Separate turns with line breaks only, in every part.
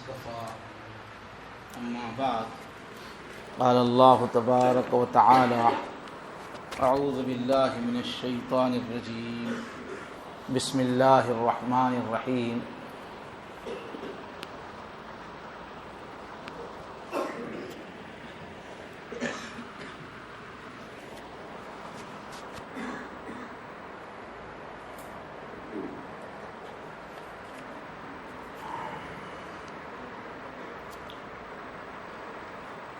المصطفى أما بعد قال الله تبارك وتعالى أعوذ بالله من الشيطان الرجيم بسم الله الرحمن الرحيم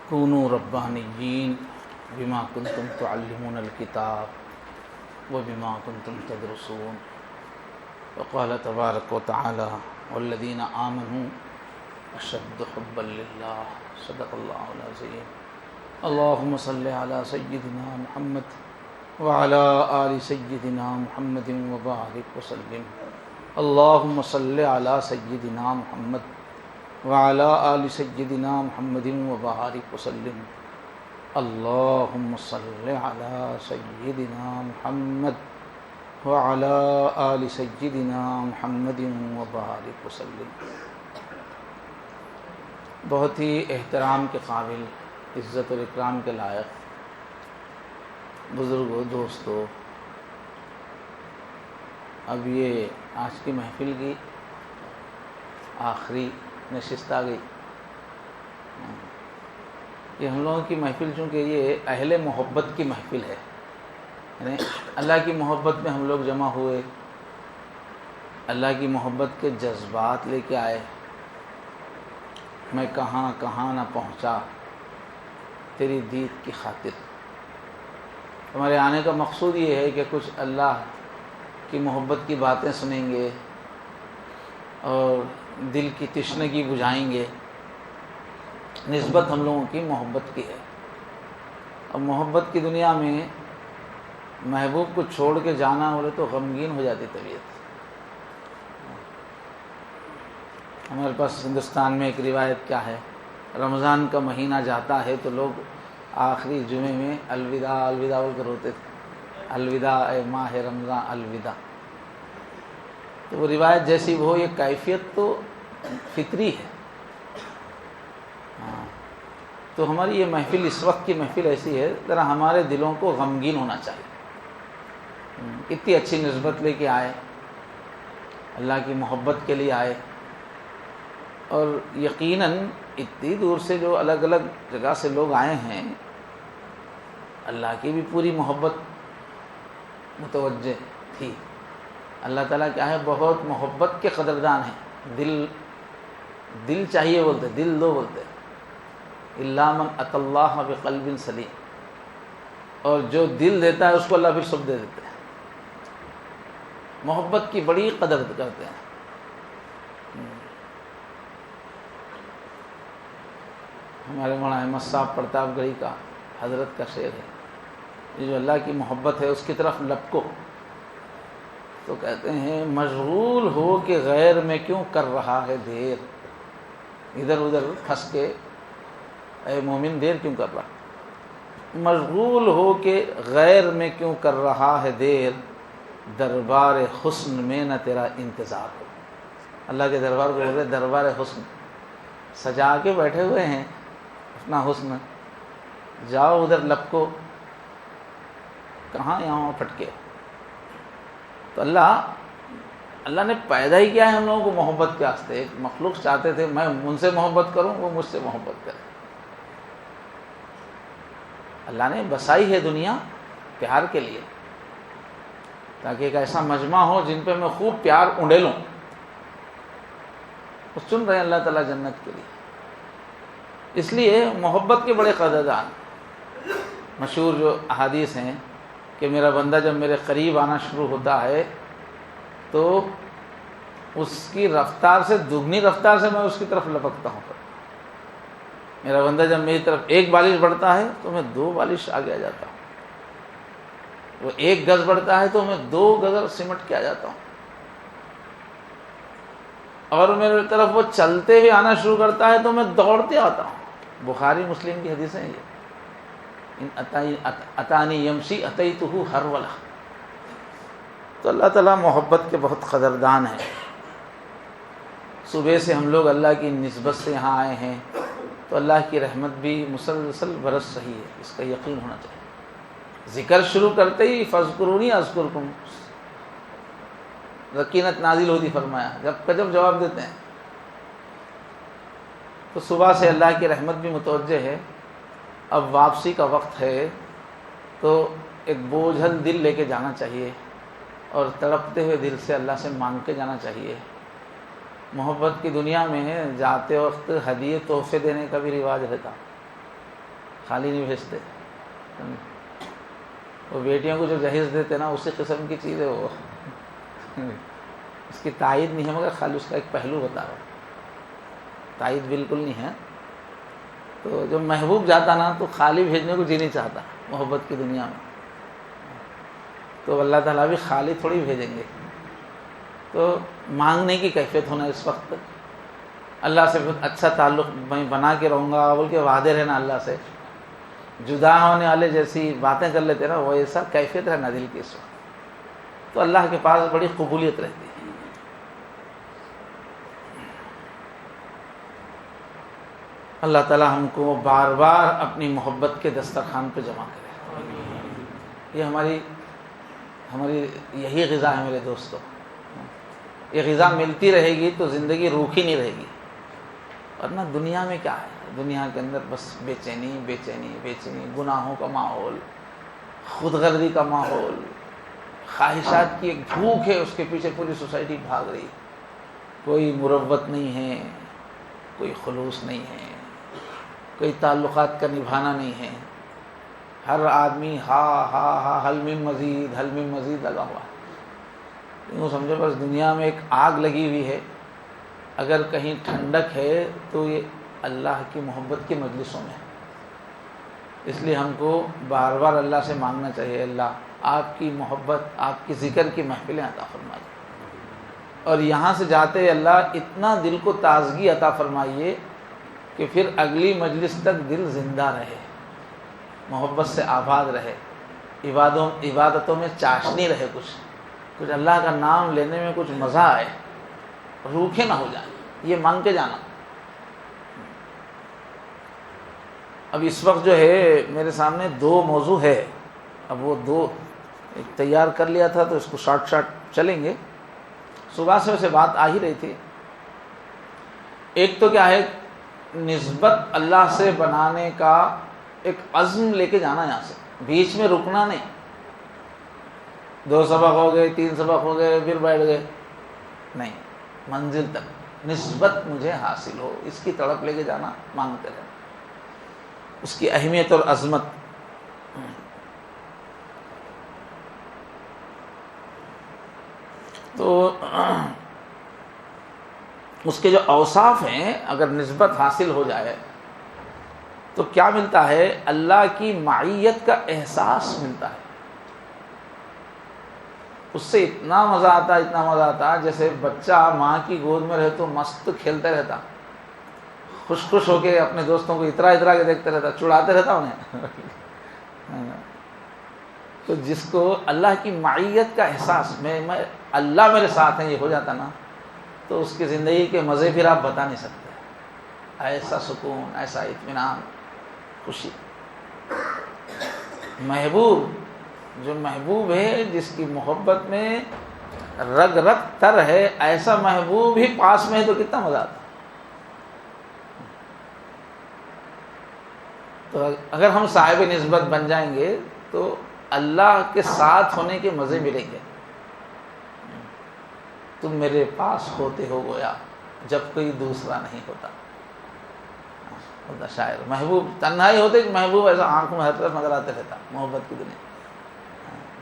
كونوا ربانيين بما كنتم تعلمون الكتاب وبما كنتم تدرسون وقال تبارك وتعالى والذين آمنوا أشد حبا لله صدق الله العظيم اللهم صل على سيدنا محمد وعلى آل سيدنا محمد وبارك وسلم اللهم صل على سيدنا محمد وعلى آل سيدنا محمد وبارك وسلم اللهم صل على سيدنا محمد وعلى آل سيدنا محمد وبارك وسلم۔ بہت ہی احترام کے قابل، عزت اور اکرام کے لائق بزرگوں، دوستوں، اب یہ آج کی محفل کی آخری نشست آ گئی۔ یہ ہم لوگوں کی محفل چونکہ یہ اہل محبت کی محفل ہے، یعنی اللہ کی محبت میں ہم لوگ جمع ہوئے، اللہ کی محبت کے جذبات لے کے آئے۔ میں کہاں کہاں نہ پہنچا تیری دید کی خاطر۔ ہمارے آنے کا مقصود یہ ہے کہ کچھ اللہ کی محبت کی باتیں سنیں گے اور دل کی تشنگی بجھائیں گے۔ نسبت ہم لوگوں کی محبت کی ہے، اب محبت کی دنیا میں محبوب کو چھوڑ کے جانا بولے تو غمگین ہو جاتی طبیعت۔ ہمارے پاس ہندوستان میں ایک روایت کیا ہے، رمضان کا مہینہ جاتا ہے تو لوگ آخری جمعے میں الوداع الوداع بول کر روتے تھے، الوداع اے ماہ رمضان الوداع۔ تو وہ روایت جیسی وہ، یہ کیفیت تو فطری ہے۔ تو ہماری یہ محفل، اس وقت کی محفل ایسی ہے، ذرا ہمارے دلوں کو غمگین ہونا چاہیے۔ اتنی اچھی نسبت لے کے آئے، اللہ کی محبت کے لیے آئے، اور یقیناً اتنی دور سے جو الگ الگ جگہ سے لوگ آئے ہیں، اللہ کی بھی پوری محبت متوجہ تھی۔ اللہ تعالیٰ کیا ہے، بہت محبت کے قدردان ہیں۔ دل چاہیے بولتے، دل دو بولتے، الا من اتى اللہ بقلب سلیم، اور جو دل دیتا ہے اس کو اللہ پھر سب دے دیتے ہیں۔ محبت کی بڑی قدر کرتے ہیں۔ ہمارے مولانا احمد صاحب پرتاپ گڑھی کا حضرت کا شعر ہے، یہ جو اللہ کی محبت ہے اس کی طرف لپکو، تو کہتے ہیں مشغول ہو کہ غیر میں کیوں کر رہا ہے دیر، ادھر ادھر پھنس کے اے مومن دیر کیوں کر رہا، مشغول ہو کہ غیر میں کیوں کر رہا ہے دیر، دربار حسن میں نہ تیرا انتظار ہو۔ اللہ کے دربار کو بول رہے دربار حسن، سجا کے بیٹھے ہوئے ہیں اپنا حسن، جاؤ ادھر لپکو، کہاں یہاں پھٹکے۔ تو اللہ نے پیدا ہی کیا ہے ہم لوگوں کو محبت کے واسطے۔ ایک مخلوق چاہتے تھے میں ان سے محبت کروں، وہ مجھ سے محبت کرے۔ اللہ نے بسائی ہے دنیا پیار کے لیے، تاکہ ایک ایسا مجمع ہو جن پہ میں خوب پیار اونڈیلوں۔ وہ چن رہے ہیں اللہ تعالیٰ جنت کے لیے، اس لیے محبت کے بڑے قدردان۔ مشہور جو احادیث ہیں کہ میرا بندہ جب میرے قریب آنا شروع ہوتا ہے تو اس کی رفتار سے دگنی رفتار سے میں اس کی طرف لپکتا ہوں۔ میرا بندہ جب میری طرف ایک بالش بڑھتا ہے تو میں 2 بالش آگے آ جاتا ہوں، وہ 1 گز بڑھتا ہے تو میں 2 گز سمٹ کے آ جاتا ہوں، اور میرے طرف وہ چلتے ہوئے آنا شروع کرتا ہے تو میں دوڑتے آتا ہوں۔ بخاری مسلم کی حدیث ہے یہ، اتانی یمشی اتیتہ ہرولہ۔ تو اللہ تعالیٰ محبت کے بہت قدردان ہے۔ صبح سے ہم لوگ اللہ کی نسبت سے یہاں آئے ہیں تو اللہ کی رحمت بھی مسلسل برس رہی ہے، اس کا یقین ہونا چاہیے۔ ذکر شروع کرتے ہی فاذکرونی اذکرکم، سکینت نازل ہوتی، فرمایا جب جواب دیتے ہیں۔ تو صبح سے اللہ کی رحمت بھی متوجہ ہے، اب واپسی کا وقت ہے تو ایک بوجھل دل لے کے جانا چاہیے اور تڑپتے ہوئے دل سے اللہ سے مانگ کے جانا چاہیے۔ محبت کی دنیا میں جاتے وقت ہدیے تحفے دینے کا بھی رواج رہتا، خالی نہیں بھیجتے۔ وہ بیٹیوں کو جو جہیز دیتے نا اسی قسم کی چیز ہے وہ، اس کی تائید نہیں ہے، مگر خالی اس کا ایک پہلو بتا رہا ہوں، تائید بالکل نہیں ہے۔ تو جو محبوب جاتا نا تو خالی بھیجنے کو جی نہیں چاہتا محبت کی دنیا میں، تو اللہ تعالیٰ بھی خالی تھوڑی بھیجیں گے۔ تو مانگنے کی کیفیت ہونا اس وقت، اللہ سے اچھا تعلق میں بنا کے رہوں گا بول کے وعدے رہنا، اللہ سے جدا ہونے والے جیسی باتیں کر لیتے نا وہ ایسا کیفیت رہنا دل کی اس وقت، تو اللہ کے پاس بڑی قبولیت رہتی ہے۔ اللہ تعالیٰ ہم کو بار بار اپنی محبت کے دسترخوان پہ جمع کرے، یہ ہماری یہی غذا ہے میرے دوستو۔ یہ غذا ملتی رہے گی تو زندگی روکھی نہیں رہے گی، ورنہ دنیا میں کیا ہے، دنیا کے اندر بس بے چینی بے چینی بے چینی، گناہوں کا ماحول، خود غرضی کا ماحول، خواہشات کی ایک بھوک ہے، اس کے پیچھے پوری سوسائٹی بھاگ رہی، کوئی مروت نہیں ہے، کوئی خلوص نہیں ہے، کوئی تعلقات کا نبھانا نہیں ہے، ہر آدمی حل من مزید لگا ہوا ہے۔ یوں سمجھو بس دنیا میں ایک آگ لگی ہوئی ہے، اگر کہیں ٹھنڈک ہے تو یہ اللہ کی محبت کی مجلسوں میں ہے۔ اس لیے ہم کو بار بار اللہ سے مانگنا چاہیے، اللہ آپ کی محبت، آپ کی ذکر کی محفلیں عطا فرمائیے، اور یہاں سے جاتے اللہ اتنا دل کو تازگی عطا فرمائیے کہ پھر اگلی مجلس تک دل زندہ رہے، محبت سے آباد رہے، عبادتوں میں چاشنی رہے، کچھ اللہ کا نام لینے میں کچھ مزہ آئے، روکھے نہ ہو جائیں، یہ مانگ کے جانا۔ اب اس وقت جو ہے میرے سامنے 2 موضوع ہے، اب وہ 2 ایک تیار کر لیا تھا تو اس کو شارٹ چلیں گے، صبح سے ویسے بات آ ہی رہی تھی۔ ایک تو کیا ہے، نسبت اللہ سے بنانے کا ایک عزم لے کے جانا، یہاں سے بیچ میں رکنا نہیں، 2 سبق ہو گئے، 3 سبق ہو گئے، پھر بیٹھ گئے، نہیں، منزل تک نسبت مجھے حاصل ہو، اس کی تڑپ لے کے جانا، مانگتے رہنا، اس کی اہمیت اور عظمت۔ تو اس کے جو اوصاف ہیں، اگر نسبت حاصل ہو جائے تو کیا ملتا ہے، اللہ کی معیت کا احساس ملتا ہے، اس سے اتنا مزہ آتا جیسے بچہ ماں کی گود میں رہے تو مست کھیلتے رہتا، خوش ہو کے اپنے دوستوں کو اترا کے دیکھتے رہتا، چڑھاتے رہتا انہیں۔ تو جس کو اللہ کی معیت کا احساس، میں اللہ میرے ساتھ ہیں، یہ ہو جاتا نا، تو اس کی زندگی کے مزے پھر آپ بتا نہیں سکتے، ایسا سکون، ایسا اطمینان، خوشی۔ جو محبوب ہے، جس کی محبت میں رگ رگ تر ہے، ایسا محبوب ہی پاس میں ہے تو کتنا مزہ آتا۔ تو اگر ہم صاحب نسبت بن جائیں گے تو اللہ کے ساتھ ہونے کے مزے ملیں گے۔ تم میرے پاس ہوتے ہو گویا جب کوئی دوسرا نہیں ہوتا، شاعر۔ محبوب تنہائی ہوتے، محبوب ایسا آنکھ میں ہر طرف نظر آتے رہتا، محبت کی دنیا۔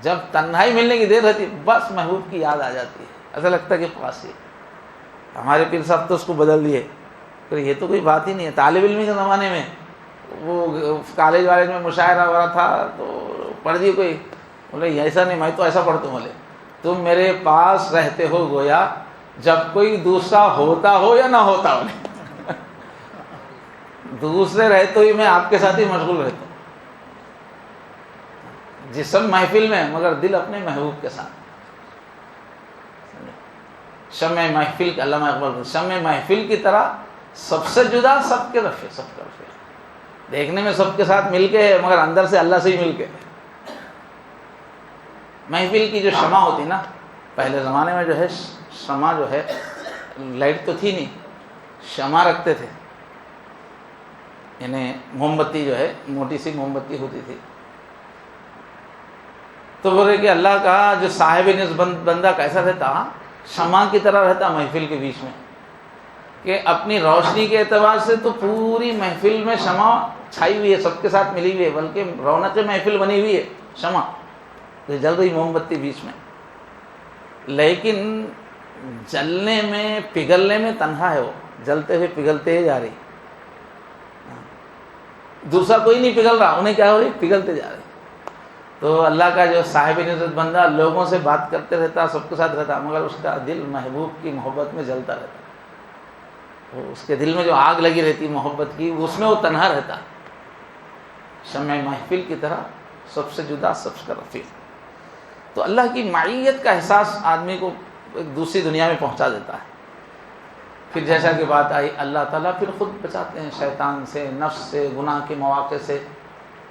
جب تنہائی ملنے کی دیر رہتی بس محبوب کی یاد آ جاتی ہے، ایسا لگتا ہے کہ پاس ہی۔ ہمارے پیر صاحب تو اس کو بدل دیے، پھر یہ تو کوئی بات ہی نہیں ہے۔ طالب علمی کے زمانے میں وہ کالج والے میں مشاعرہ ہو رہا تھا تو پڑھ دی کوئی، بولے ایسا نہیں، میں تو ایسا پڑھتا ہوں، بولے تم میرے پاس رہتے ہو گویا جب کوئی دوسرا ہوتا ہو یا نہ ہوتا ہو۔ دوسرے رہتے ہوئے میں آپ کے ساتھ ہی مشغول رہتا ہوں، جسم محفل میں مگر دل اپنے محبوب کے ساتھ۔ شمع محفل کے علامہ اقبال شمع محفل کی طرح سب سے جدا سب کے رفیق، سب کے رفیق، دیکھنے میں سب کے ساتھ مل کے ہے مگر اندر سے اللہ سے ہی مل کے۔ محفل کی جو شمع ہوتی نا، پہلے زمانے میں جو ہے شمع جو ہے، لائٹ تو تھی نہیں، شمع رکھتے تھے، یعنی موم بتی جو ہے موٹی سی موم بتی ہوتی تھی۔ تو بولے کہ اللہ کا جو صاحب نسبت بندہ کیسا رہتا، شمع کی طرح رہتا محفل کے بیچ میں، کہ اپنی روشنی کے اعتبار سے تو پوری محفل میں شمع چھائی ہوئی ہے، سب کے ساتھ ملی ہوئی ہے، بلکہ رونق محفل بنی ہوئی ہے شمع، جل رہی موم بتی بیچ میں، لیکن جلنے میں پگھلنے میں تنہا ہے، وہ جلتے ہوئے پگھلتے ہی جا رہی، دوسرا کوئی نہیں پگھل رہا، انہیں کیا ہو رہی، پگھلتے جا رہے۔ تو اللہ کا جو صاحب نسبت بندہ لوگوں سے بات کرتے رہتا، سب کے ساتھ رہتا، مگر اس کا دل محبوب کی محبت میں جلتا رہتا، وہ اس کے دل میں جو آگ لگی رہتی محبت کی، اس میں وہ تنہا رہتا، شمع محفل کی طرح سب سے جدا سب کا رفیق۔ تو اللہ کی معیت کا احساس آدمی کو ایک دوسری دنیا میں پہنچا دیتا ہے۔ پھر جیسا کہ بات آئی، اللہ تعالیٰ پھر خود بچاتے ہیں شیطان سے، نفس سے، گناہ کے مواقع سے،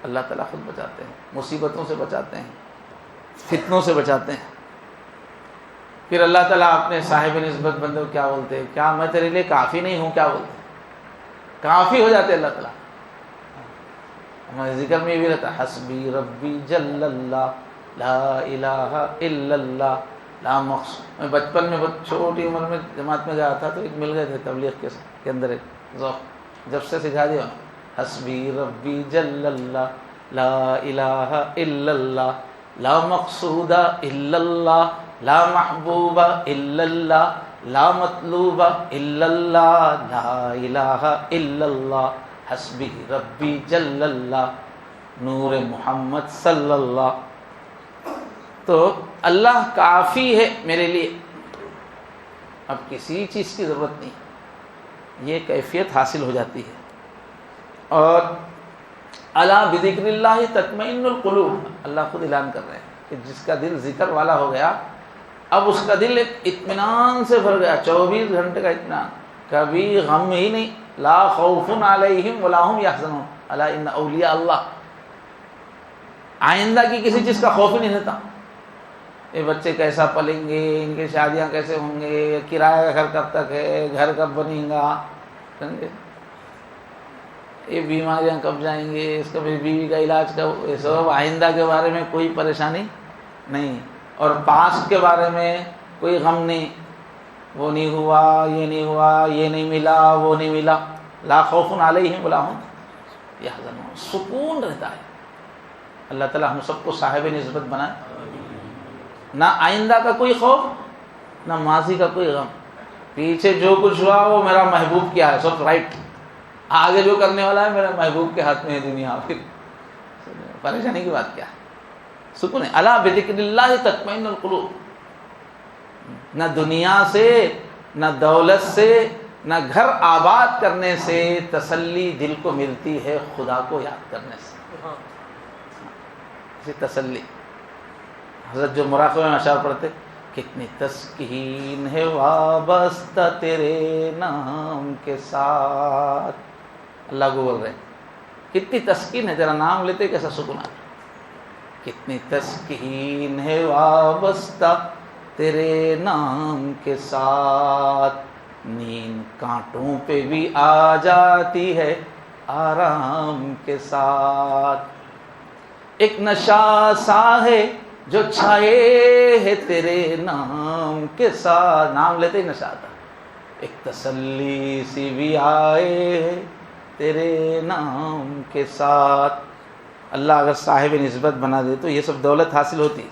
اللہ تعالیٰ خود بچاتے ہیں، مصیبتوں سے بچاتے ہیں، فتنوں سے بچاتے ہیں۔ پھر اللہ تعالیٰ اپنے صاحب نسبت بندے کو کیا بولتے ہیں، کیا میں تیرے لیے کافی نہیں ہوں، کیا بولتے ہیں، کافی ہو جاتے اللہ تعالیٰ۔ ہمارے ذکر میں یہ بھی رہتا ہے، حسبی ربی جل اللہ لا الہ الا اللہ لا مقصود۔ میں بچپن میں بہت چھوٹی عمر میں جماعت میں گیا تھا، تو ایک مل گئے تھے تبلیغ کے اندر ایک ذوق، جب سے سکھا دیا، حسبی ربی جل اللہ لا الہ الا اللہ لا مقصود الا اللہ لا محبوب الا اللہ لا مطلوب الا اللہ لا الہ الا اللہ حسبی ربی جل اللہ نور محمد صلی اللہ۔ تو اللہ کافی ہے میرے لیے، اب کسی چیز کی ضرورت نہیں، یہ کیفیت حاصل ہو جاتی ہے۔ اور الا بذکر اللہ تطمئن القلوب، اللہ خود اعلان کر رہے ہیں کہ جس کا دل ذکر والا ہو گیا، اب اس کا دل ایک اطمینان سے بھر گیا، 24 گھنٹے کا اطمینان، کبھی غم ہی نہیں، لا خوف علیہم ولا هم یحزنون الا ان اولیاء اللہ، آئندہ کی کسی چیز کا خوف ہی نہیں رہتا، یہ بچے کیسا پلیں گے، ان کی شادیاں کیسے ہوں گے، کرایہ کا گھر کب تک ہے، گھر کب بنے گا، سمجھے، یہ بیماریاں کب جائیں گے، اس کا بیوی کا علاج کب، یہ سب آئندہ کے بارے میں کوئی پریشانی نہیں، اور پاسٹ کے بارے میں کوئی غم نہیں، وہ نہیں ہوا، یہ نہیں ہوا، یہ نہیں ملا، وہ نہیں ملا، لا خوف علیہم ولا هم یحزنون، سکون رہتا ہے۔ اللہ تعالیٰ ہم سب کو صاحب نسبت بنائے، نہ آئندہ کا کوئی خوف، نہ ماضی کا کوئی غم، پیچھے جو کچھ ہوا وہ میرا محبوب کیا ہے، سب رائٹ، آگے جو کرنے والا ہے میرا محبوب کے ہاتھ میں ہے دنیا، پھر پریشانی کی بات کیا ہے، سکون ہے۔ الا بذکر اللہ تطمئن القلوب، نہ دنیا سے، نہ دولت سے، نہ گھر آباد کرنے سے تسلی دل کو ملتی ہے، خدا کو یاد کرنے سے تسلی۔ حضرت جو مراقبے میں اشعار پڑھتے، کتنی تسکین ہے وابستہ تیرے نام کے ساتھ، اللہ کو بول رہے ہیں کتنی تسکین ہے، تیرا نام لیتے کیسا سکون آتا، کتنی تسکین ہے وابستہ تیرے نام کے ساتھ، نیند کانٹوں پہ بھی آ جاتی ہے آرام کے ساتھ، ایک نشہ سا ہے جو چھائے ہے تیرے نام کے ساتھ، نام لیتے ہی نشہ آتا، ایک تسلی سی بھی آئے ہے تیرے نام کے ساتھ۔ اللہ اگر صاحب نسبت بنا دے تو یہ سب دولت حاصل ہوتی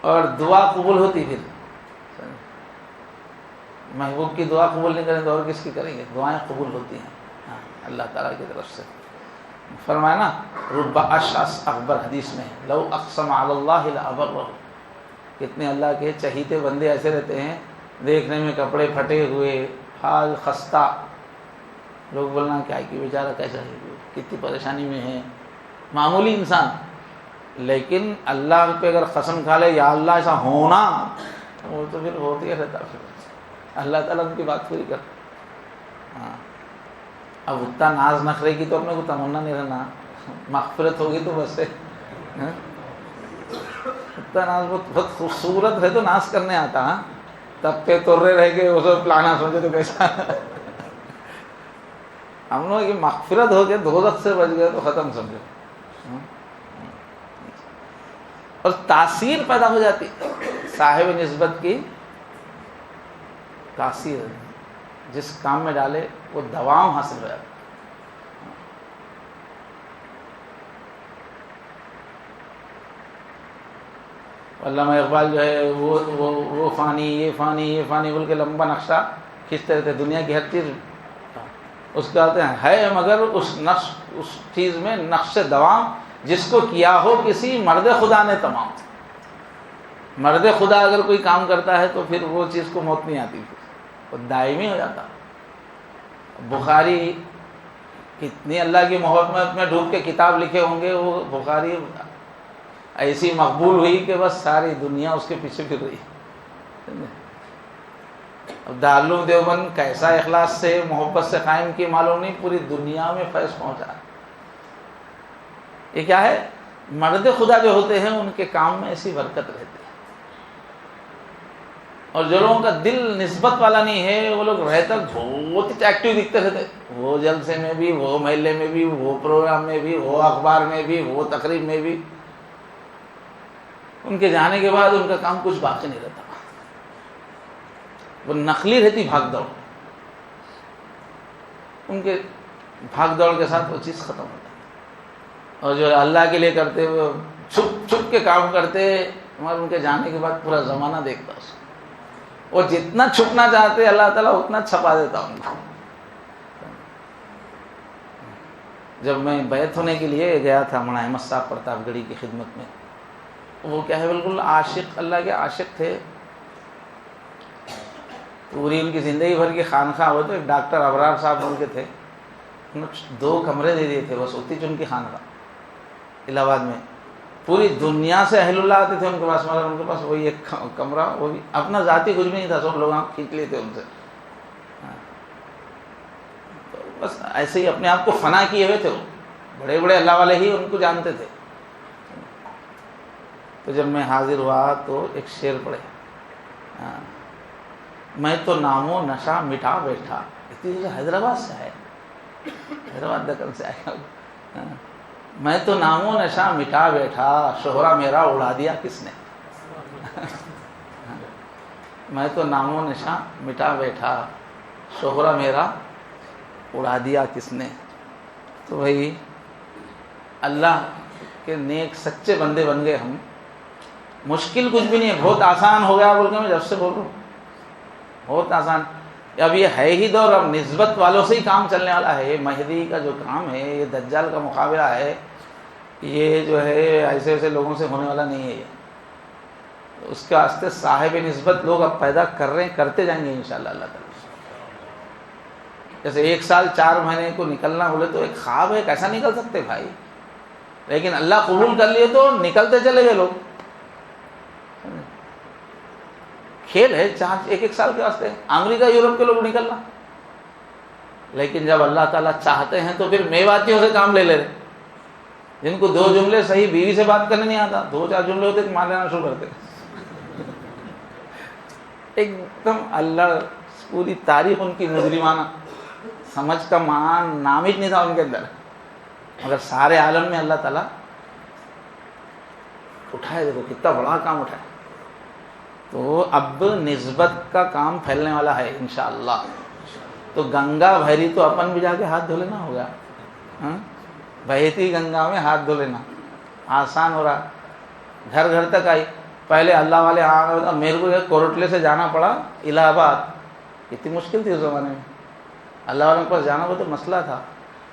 اور دعا قبول ہوتی، پھر محبوب کی دعا قبول نہیں کریں تو اور کس کی کریں گے، دعائیں قبول ہوتی ہیں ہاں اللہ تعالیٰ کی طرف سے۔ فرمایا نا رب اشعث اکبر حدیث میں، لو اقسم علی اللہ لابرہ، کتنے اللہ کے چہیتے بندے ایسے رہتے ہیں، دیکھنے میں کپڑے پھٹے ہوئے، حال خستہ، لوگ بولنا کیا کہ بیچارہ کیسا ہے، کتنی پریشانی میں ہے، معمولی انسان، لیکن اللہ پہ اگر قسم کھا لے یا اللہ ایسا ہونا وہ تو پھر ہوتی رہتا، پھر اللہ تعالیٰ ان کی بات پوری کر. ہاں اب اتنا ناز نخرے کی تو اپنے کو تمنا نہیں رہنا، مغفرت ہوگی تو بس ہے. اتنا ناز بہت خوبصورت ہے تو ناز کرنے آتا. ہاں تب پہ تورے رہ کے وہ سب پلانا سوچے تو کیسا. ہم لوگ کی مغفرت ہو کے دوزخ سے بچ گئے تو ختم سمجھو. اور تاثیر پیدا ہو جاتی صاحب نسبت کی، تاثیر جس کام میں ڈالے وہ دوام حاصل ہو جاتا. علامہ اقبال جو ہے وہ فانی یہ فانی بول کے لمبا نقشہ کھینچتے رہتے. دنیا کی ہر چیز اس کا کہتے ہیں ہے مگر اس چیز میں نقش دوام جس کو کیا ہو کسی مرد خدا نے تمام. مرد خدا اگر کوئی کام کرتا ہے تو پھر وہ چیز کو موت نہیں آتی، وہ دائمی ہو جاتا. بخاری کتنی اللہ کی محبت میں ڈوب کے کتاب لکھے ہوں گے، وہ بخاری ایسی مقبول ہوئی کہ بس ساری دنیا اس کے پیچھے پھر رہی. اب دارالعلوم دیوبند کیسا اخلاص سے محبت سے قائم کی معلوم نہیں، پوری دنیا میں فیض پہنچا. یہ کیا ہے؟ مرد خدا جو ہوتے ہیں ان کے کام میں ایسی برکت رہتی ہے. اور جو لوگوں کا دل نسبت والا نہیں ہے وہ لوگ رہتا بہت ایکٹیو دکھتے رہتے، وہ جلسے میں بھی، وہ محلے میں بھی، وہ پروگرام میں بھی، وہ اخبار میں بھی، وہ تقریب میں بھی. ان کے جانے کے بعد ان کا کام کچھ باقی نہیں رہتا. وہ نقلی رہتی بھاگ دوڑ، ان کے بھاگ دوڑ کے ساتھ وہ چیز ختم ہو جاتی. اور جو اللہ کے لیے کرتے وہ چھپ چھپ کے کام کرتے، مگر ان کے جانے کے بعد پورا زمانہ دیکھتا اس کو. وہ جتنا چھپنا چاہتے اللہ تعالیٰ اتنا چھپا دیتا ان کو. جب میں بیعت ہونے کے لیے گیا تھا مولانا احمد صاحب پرتاپ گڑھی کی خدمت میں، وہ کیا ہے بالکل عاشق، اللہ کے عاشق تھے. پوری ان کی زندگی بھر کی خانقاہ ہوئے تو ایک ڈاکٹر ابرار صاحب ان کے تھے، انہوں نے 2 کمرے دے دیے تھے بس، ہوتی چن کی خانقاہ الہ آباد میں. پوری دنیا سے اہل اللہ آتے تھے ان کے پاس، مگر ان کے پاس وہی ایک کمرہ، وہ بھی اپنا ذاتی کچھ بھی نہیں تھا، سب لوگ کھینچ لیے تھے ان سے. تو بس ایسے ہی اپنے آپ کو فنا کیے ہوئے تھے. وہ بڑے بڑے اللہ والے ہی ان کو جانتے تھے. تو جب میں حاضر ہوا تو ایک شعر پڑھے، میں تو نام و نشہ مٹا بیٹھا. حیدرآباد سے آئے، حیدرآباد دکن سے آئے. میں تو نام و نشہ مٹا بیٹھا، شہرہ میرا اڑا دیا کس نے. میں تو نام و نشہ مٹا بیٹھا، شہرہ میرا اڑا دیا کس نے. تو بھائی اللہ کے نیک سچے بندے بن گئے ہم. مشکل کچھ بھی نہیں ہے، بہت آسان ہو گیا بول کے میں جب سے بول رہا ہوں، بہت آسان. اب یہ ہے ہی دور، اب نسبت والوں سے ہی کام چلنے والا ہے. مہدی کا جو کام ہے، یہ دجال کا مقابلہ ہے، یہ جو ہے ایسے ایسے لوگوں سے ہونے والا نہیں ہے. یہ اس کے واسطے صاحب نسبت لوگ اب پیدا کر رہے ہیں، کرتے جائیں گے انشاءاللہ اللہ تعالیٰ. جیسے 1 سال 4 مہینے کو نکلنا بولے تو ایک خواب ہے، کیسا نکل سکتے بھائی. لیکن اللہ قبول کر لیے تو نکلتے چلے گئے لوگ. کھیل ہے 1 سال کے واسطے. امریکہ یورپ کے لوگ نکلنا، لیکن جب اللہ تعالیٰ چاہتے ہیں تو پھر میواتیوں سے کام لے لے رہے، جن کو 2 جملے صحیح بیوی سے بات کرنے نہیں آتا، 2-4 جملے ہوتے تو مان لینا شروع کرتے. ایک دم اللہ، پوری تاریخ ان کی مجرمانہ سمجھ کا نام ہی نہیں تھا ان کے اندر، مگر سارے عالم میں اللہ تعالیٰ اٹھائے. دیکھو کتنا بڑا کام اٹھائے. تو اب نسبت کا کام پھیلنے والا ہے انشاءاللہ. تو گنگا بھری تو اپن بھی جا کے ہاتھ دھو لینا ہوگا. بہتی گنگا میں ہاتھ دھو لینا آسان ہو رہا. گھر گھر تک آئی. پہلے اللہ والے میرے کو کوٹلے سے جانا پڑا الہ آباد. اتنی مشکل تھی اس زمانے میں. اللہ والوں کے پاس جانا وہ تو مسئلہ تھا.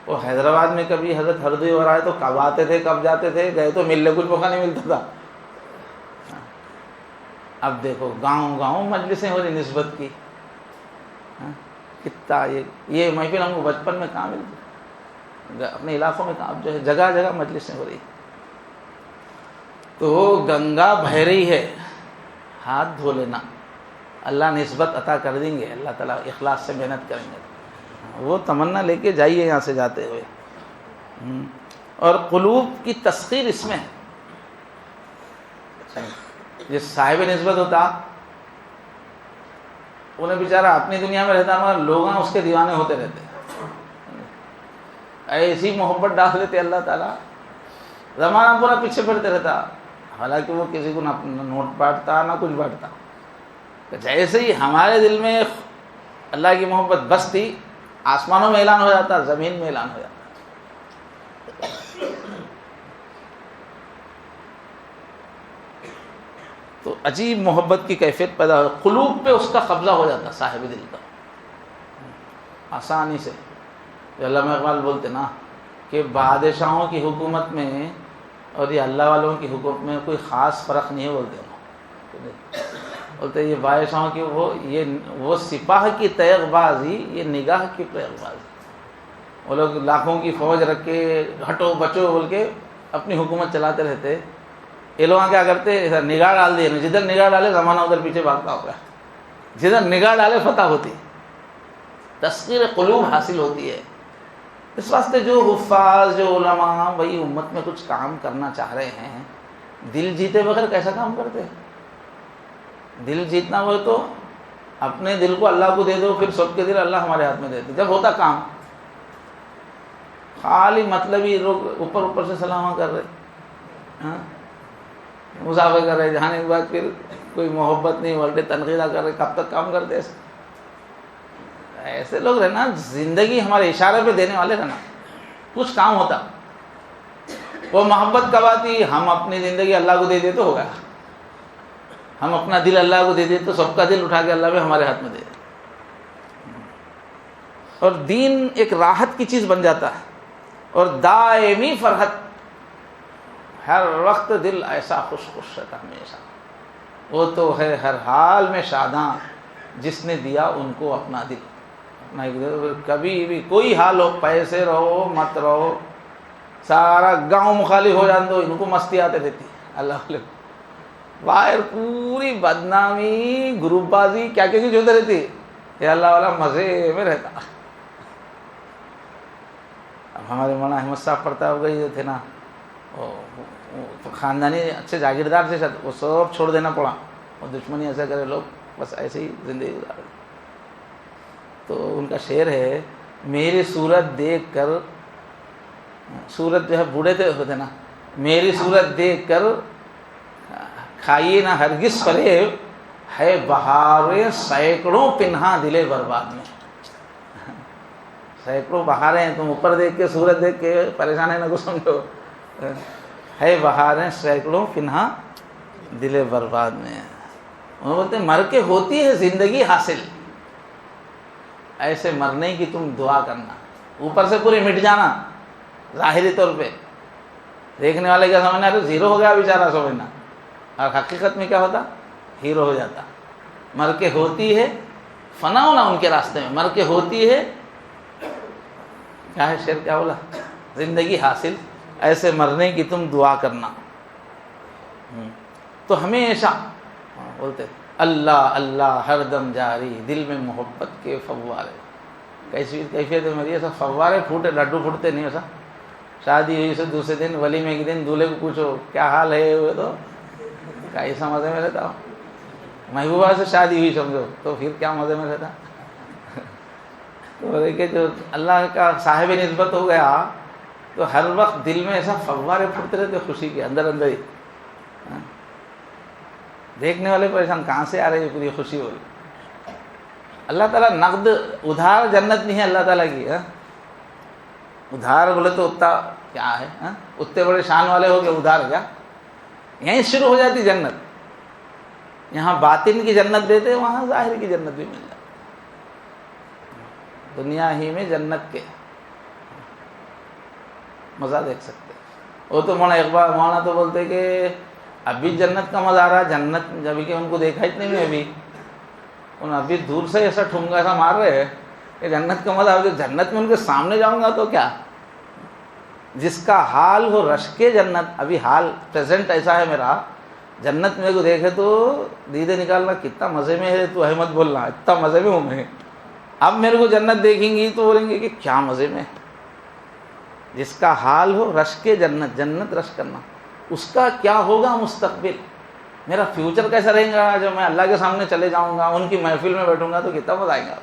وہ حیدرآباد میں کبھی حضرت ہردوئی ہو رہا ہے تو کب آتے تھے کب جاتے تھے، گئے تو ملنے کچھ موقع نہیں ملتا تھا. اب دیکھو گاؤں گاؤں مجلسیں ہو رہی نسبت کی. کتنا یہ محفل ہم کو بچپن میں کہاں ملتی، اپنے علاقوں میں کہاں، اب جو ہے جگہ جگہ مجلسیں ہو رہی. تو گنگا بہہ رہی ہے، ہاتھ دھو لینا. اللہ نسبت عطا کر دیں گے، اللہ تعالیٰ اخلاص سے محنت کریں گے، وہ تمنا لے کے جائیے یہاں سے جاتے ہوئے۔ اور قلوب کی تسخیر اس میں ہے، جس صاحب نسبت ہوتا انہیں بیچارہ اپنی دنیا میں رہتا مگر لوگ اس کے دیوانے ہوتے رہتے، ایسی محبت ڈال دیتے اللہ تعالیٰ، زمانہ پورا پیچھے پڑتے رہتا، حالانکہ وہ کسی کو نہ نوٹ بانٹتا نہ کچھ بانٹتا۔ جیسے ہی ہمارے دل میں اللہ کی محبت بس تھی، آسمانوں میں اعلان ہو جاتا، زمین میں اعلان ہو جاتا۔ تو عجیب محبت کی کیفیت پیدا ہو، قلوب پہ اس کا قبضہ ہو جاتا صاحب دل کا آسانی سے۔ جو علامہ اقبال بولتے نا کہ بادشاہوں کی حکومت میں اور یہ اللہ والوں کی حکومت میں کوئی خاص فرق نہیں ہے، بولتے یہ بادشاہوں کی وہ سپاہ کی تیغ بازی، یہ نگاہ کی تیغ بازی۔ وہ لوگ لاکھوں کی فوج رکھ کے ہٹو بچو بول کے اپنی حکومت چلاتے رہتے، یہ لوگ کیا کرتے ادھر نگاہ ڈال دیے، جدھر نگاہ ڈالے زمانہ ادھر پیچھے بھاگتا ہوگا، جدھر نگاہ ڈالے فتح ہوتی، تسخیر قلوب حاصل ہوتی ہے۔ اس واسطے جو حفاظ، جو علماء بھائی امت میں کچھ کام کرنا چاہ رہے ہیں، دل جیتے بغیر کیسا کام کرتے ہیں؟ دل جیتنا ہو تو اپنے دل کو اللہ کو دے دو، پھر سب کے دل اللہ ہمارے ہاتھ میں دے دو۔ جب ہوتا کام خالی مطلبی لوگ اوپر سے سلامہ کر رہے، مسافر کر رہے، جانے کے بعد پھر کوئی محبت نہیں، الٹے تنقیدہ کر رہے، کب تک کام کرتے ایسے لوگ رہنا؟ زندگی ہمارے اشارے پہ دینے والے رہنا، کچھ کام ہوتا۔ وہ محبت کب آتی؟ ہم اپنی زندگی اللہ کو دے دے تو ہوگا، ہم اپنا دل اللہ کو دے دے تو سب کا دل اٹھا کے اللہ بھی ہمارے ہاتھ میں دے دے، اور دین ایک راحت کی چیز بن جاتا ہے اور دائمی فرحت، ہر وقت دل ایسا خوش خوش رہتا ہمیشہ۔ وہ تو ہے ہر حال میں شاداں، جس نے دیا ان کو اپنا دل، اپنا ایک دل۔ کبھی بھی کوئی حال ہو، پیسے رہو مت رہو، سارا گاؤں مخالف ہو جان دو، ان کو مستی آتے رہتی اللہ علیہ، باہر پوری بدنامی گروپ بازی کیا کیا چیز ہوتے رہتی، یہ اللہ والا مزے میں رہتا۔ اب ہمارے مولانا احمد صاحب پڑھتا ہو گئی جو تھے نا، خاندانی اچھے جاگیردار سے وہ سب چھوڑ دینا پڑا، اور دشمنی ایسا کرے لوگ، بس ایسے ہی زندگی گزارے۔ تو ان کا شعر ہے، میری صورت دیکھ کر، صورت جو ہے بوڑھے ہوتے نا، میری صورت دیکھ کر کھائیے نہ ہرگز فریب، ہے بہاریں سینکڑوں پنہا دلے برباد میں۔ سینکڑوں بہاریں ہیں، تم اوپر دیکھ کے صورت دیکھ کے پریشان ہے نہ کو سمجھو، ہے بہاریں سینکڑوں پنہا دل برباد میں۔ وہ بولتے ہیں مر کے ہوتی ہے زندگی حاصل، ایسے مرنے کی تم دعا کرنا، اوپر سے پوری مٹ جانا ظاہری طور پہ، دیکھنے والے کیا سمجھنا ہے زیرو ہو گیا بیچارہ سمجھنا، اور حقیقت میں کیا ہوتا؟ ہیرو ہو جاتا۔ مر کے ہوتی ہے، فنا ہونا ان کے راستے میں، مر کے ہوتی ہے، کیا ہے شعر کیا بولا؟ زندگی حاصل، ایسے مرنے کی تم دعا کرنا۔ تو ہمیشہ بولتے اللہ اللہ ہر دم جاری، دل میں محبت کے فوارے۔ کیسی کیفیت ہے میری؟ ایسا فوارے پھوٹے، لڈو پھوٹتے نہیں ایسا۔ شادی ہوئی سے دوسرے دن ولیمے کے دن دولہے کو پوچھو کیا حال ہے، وہ تو ایسا مزے میں رہتا ہو۔ محبوبہ سے شادی ہوئی سمجھو تو پھر کیا مزے میں رہتا۔ تو کہ جو اللہ کا صاحب نسبت ہو گیا تو ہر وقت دل میں ایسا فوارے پھوٹتے رہتے خوشی کے، اندر اندر ہی۔ دیکھنے والے پریشان کہاں سے آ رہی ہے پوری خوشی ہو رہی۔ اللہ تعالیٰ نقد ادھار جنت نہیں ہے اللہ تعالیٰ کی، ادھار بولے تو اتنا کیا ہے، اتنے بڑے شان والے ہو گئے، ادھار کیا؟ یہیں شروع ہو جاتی جنت۔ یہاں باطن کی جنت دیتے، وہاں ظاہر کی جنت بھی مل جاتی، دنیا ہی میں جنت کے مزہ دیکھ سکتے۔ وہ تو مولانا تو بولتے کہ ابھی جنت کا مزہ آ رہا ہے، جنت ابھی کہ ان کو دیکھا اتنے میں، ابھی ان ابھی دور سے ایسا ٹھمکا ایسا مار رہے ہیں کہ جنت کا مزہ، جنت میں ان کے سامنے جاؤں گا تو کیا؟ جس کا حال ہو رشک جنت، ابھی حال پریزنٹ ایسا ہے میرا جنت میرے کو دیکھے تو دیدے نکالنا کتنا مزے میں ہے تو احمد بولنا اتنا مزے میں ہوں میں. اب میرے کو جنت دیکھیں گی تو بولیں گے کہ کیا مزے میں. جس کا حال ہو رشک جنت، جنت رشک کرنا، اس کا کیا ہوگا مستقبل، میرا فیوچر کیسا رہے گا جب میں اللہ کے سامنے چلے جاؤں گا، ان کی محفل میں بیٹھوں گا تو کتنا مزہ آئے گا.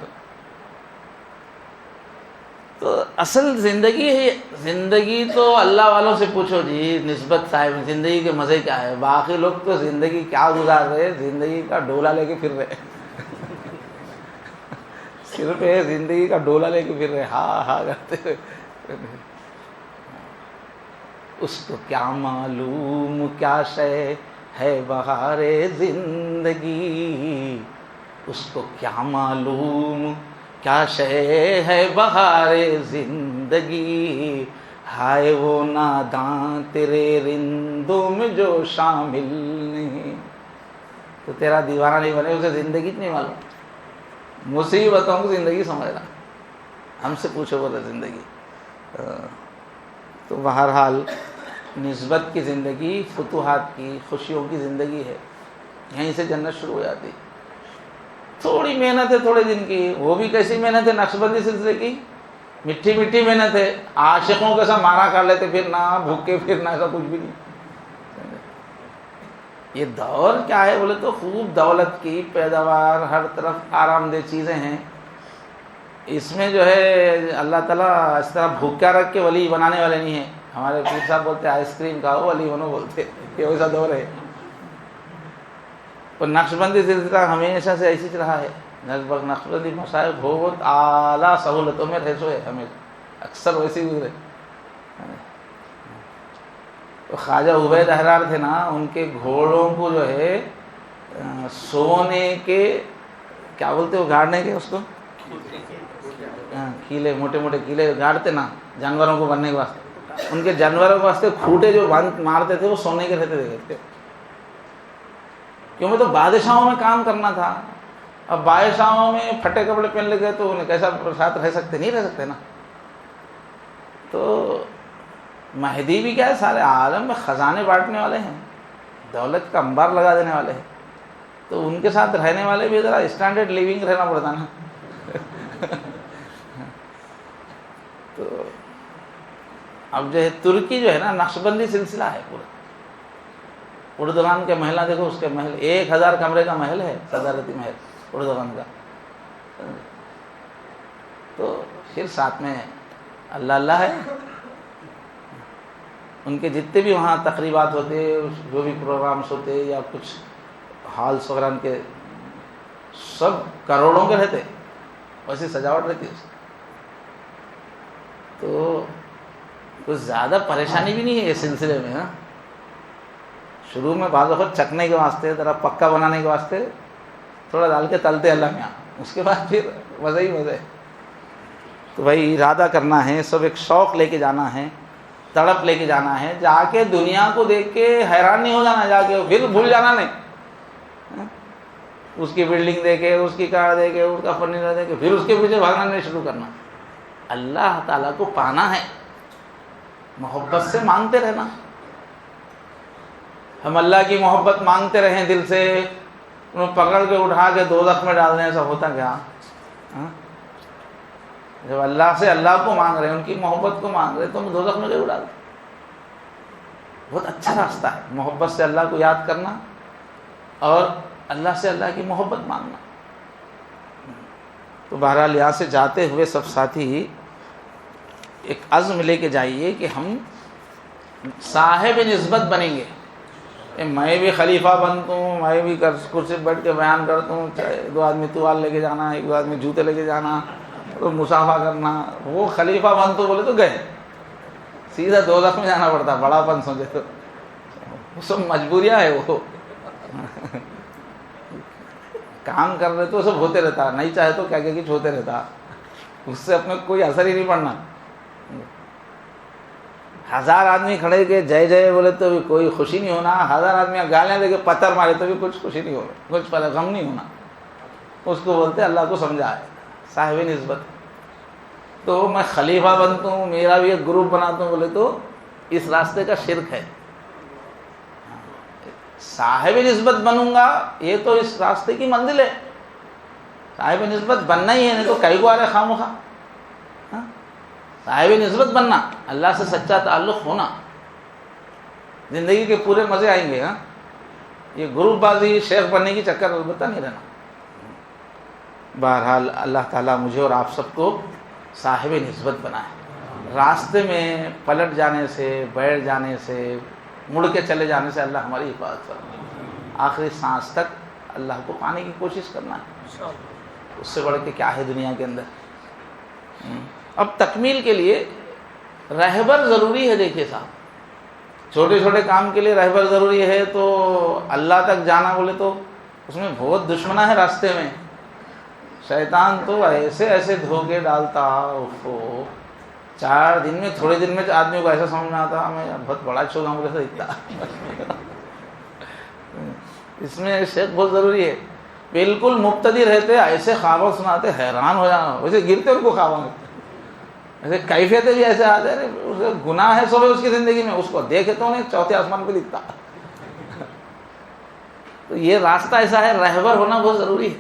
تو اصل زندگی ہے، زندگی تو اللہ والوں سے پوچھو جی، نسبت صاحب زندگی کے مزے کیا ہے. باقی لوگ تو زندگی کیا گزار رہے، زندگی کا ڈولا لے کے پھر رہے صرف زندگی کا ڈولا لے کے پھر رہے، ہاں ہاں کرتے ہوئے. اس کو کیا معلوم کیا شے ہے بہار زندگی، اس کو کیا معلوم کیا شے ہے بہار زندگی، ہائے وہ ناداں تیرے رندوں میں جو شامل نہیں. تو تیرا دیوانہ نہیں بنے، اسے زندگی نہیں معلوم، مصیبتوں کو زندگی سمجھ رہا. ہم سے پوچھو بولے زندگی. تو بہرحال نسبت کی زندگی فتوحات کی، خوشیوں کی زندگی ہے. یہیں سے جنت شروع ہو جاتی. تھوڑی محنت ہے تھوڑے دن کی، وہ بھی کیسی محنت ہے نقشبندی سلسلے کی، مٹھی مٹھی محنت ہے. عاشقوں کے ساتھ مارا کر لیتے پھرنا، بھوکے پھرنا، ایسا کچھ بھی نہیں. یہ دور کیا ہے بولے تو خوب دولت کی پیداوار، ہر طرف آرام دہ چیزیں ہیں. اس میں جو ہے اللہ تعالیٰ اس طرح بھوکا رکھ کے ولی بنانے والے نہیں ہیں. ہمارے پیر صاحب بولتے آئس کریم کھاؤ ولی بنو، بولتے یہ ویسا دور ہے. اور نقشبندی سلسلہ ہمیشہ سے ایسی چ رہا ہے. نقشبندی مصائب بہت اعلیٰ سہولتوں میں رہ سوئے، ہمیں اکثر ویسے گزرے. تو خواجہ عبید احرار تھے نا، ان کے گھوڑوں کو جو ہے سونے کے کیا بولتے وہ گاڑنے کے، اس کو کیلے، موٹے موٹے کیلے گاڑتے نا جانوروں کو بننے کے واسطے. ان کے جانوروں کے واسطے کھوٹے جو مارتے تھے وہ سونے کے رہتے تھے. کیوں؟ تو بادشاہوں میں کام کرنا تھا. اب بادشاہوں میں پھٹے کپڑے پہن لے گئے تو انہیں کیسا ساتھ رہ سکتے، نہیں رہ سکتے نا. تو مہدی بھی کیا ہے، سارے عالم میں خزانے بانٹنے والے ہیں، دولت کا انبار لگا دینے والے ہیں. تو ان کے ساتھ رہنے والے بھی ذرا اسٹینڈرڈ لیونگ رہنا پڑتا نا. تو اب جو ہے ترکی جو ہے نا نقشبندی سلسلہ ہے پورا. اردگان کے محلہ دیکھو، اس کے محل 1000 کمرے کا محل ہے، صدارتی محل اردگان کا. تو پھر ساتھ میں اللہ اللہ ہے. ان کے جتنے بھی وہاں تقریبات ہوتے، جو بھی پروگرامس ہوتے یا کچھ ہالس وغیرہ کے، سب کروڑوں کے رہتے، ویسی سجاوٹ رہتی ہے. تو کچھ زیادہ پریشانی بھی نہیں ہے اس سلسلے میں. ہاں شروع میں بعض وقت چکنے کے واسطے، ذرا پکا بنانے کے واسطے تھوڑا ڈال کے تلتے اللہ میں، اس کے بعد پھر مزہ ہی مزہ ہے. تو بھائی ارادہ کرنا ہے، سب ایک شوق لے کے جانا ہے، تڑپ لے کے جانا ہے. جا کے دنیا کو دیکھ کے حیران نہیں ہو جانا، جا کے پھر بھول جانا نہیں. اس کی بلڈنگ دیکھے، اس کی کار دیکھے، اس کا فرنیچر دیکھے، پھر اس کے پیچھے بھاگنا نہیں شروع کرنا. اللہ تعالیٰ کو پانا ہے، محبت سے مانگتے رہنا. ہم اللہ کی محبت مانگتے رہیں دل سے، انہیں پکڑ کے اٹھا کے دوزخ میں ڈال دیں، ایسا ہوتا کیا؟ جب اللہ سے اللہ کو مانگ رہے ہیں، ان کی محبت کو مانگ رہے ہیں، تو ہم دوزخ میں کیوں ڈال دیں؟ بہت اچھا راستہ ہے محبت سے اللہ کو یاد کرنا اور اللہ سے اللہ کی محبت مانگنا. تو بہرحال یہاں سے جاتے ہوئے سب ساتھی ایک عزم لے کے جائیے کہ ہم صاحب نسبت بنیں گے. میں بھی خلیفہ بنتا ہوں، میں بھی کرسی بیٹھ کے بیان کرتا ہوں، چاہے 2 آدمی توال لے کے جانا، 1 2 آدمی جوتے لے کے جانا، تو مسافہ کرنا. وہ خلیفہ بن تو بولے تو گئے، سیدھا دوزخ میں جانا پڑتا. بڑا پن سمجھے تو وہ سب مجبوریاں ہے. وہ کام کر رہے تو سب ہوتے رہتا، نہیں چاہے تو کیا کچھ ہوتے رہتا، اس سے اپنے کوئی اثر ہی نہیں پڑنا. 1000 آدمی کھڑے کے جے جے بولے تو بھی کوئی خوشی نہیں ہونا. 1000 آدمی گالیاں دے کے پتھر مارے تو بھی کچھ خوشی نہیں ہوگا، کچھ غم نہیں ہونا. اس کو بولتے اللہ کو سمجھا ہے صاحب نسبت. تو میں خلیفہ بنتا ہوں، میرا بھی ایک گروپ بناتا ہوں بولے تو اس راستے کا شرک ہے. صاحب نسبت بنوں گا یہ تو اس راستے کی منزل ہے. صاحب نسبت بننا ہی ہے, نہیں تو کئی کو آ رہے خواہ. صاحب نسبت بننا, اللہ سے سچا تعلق ہونا, زندگی کے پورے مزے آئیں گے. یہ گروپ بازی شیخ بننے کی چکر البتہ نہیں رہنا. بہرحال اللہ تعالیٰ مجھے اور آپ سب کو صاحب نسبت بنائے. راستے میں پلٹ جانے سے, بیٹھ جانے سے, مڑ کے چلے جانے سے اللہ ہماری حفاظت فرمائے. آخری سانس تک اللہ کو پانے کی کوشش کرنا ہے, اس سے بڑھ کے کیا ہے دنیا کے اندر. اب تکمیل کے لیے رہبر ضروری ہے. دیکھیے صاحب, چھوٹے چھوٹے کام کے لیے رہبر ضروری ہے, تو اللہ تک جانا بولے تو اس میں بہت دشمنہ ہے راستے میں. شیطان تو ایسے ایسے دھوکے ڈالتا, 4 دن میں, تھوڑے دن میں آدمی کو ایسا سمجھ میں آتا میں بہت بڑا چھوڑا ہوں جیسا دکھتا. اس میں شیخ بہت ضروری ہے. بالکل مبتدی رہتے ایسے خوابوں سناتے, حیران ہو جانا, ویسے گرتے ان کو خوابوں میں, ایسے کیفیتیں بھی ایسے آتے ہیں. اسے گناہ ہے سو اس کی زندگی میں, اس کو دیکھے تو انہیں چوتھے آسمان پہ دکھتا. تو یہ راستہ ایسا ہے, رہبر ہونا بہت ضروری ہے.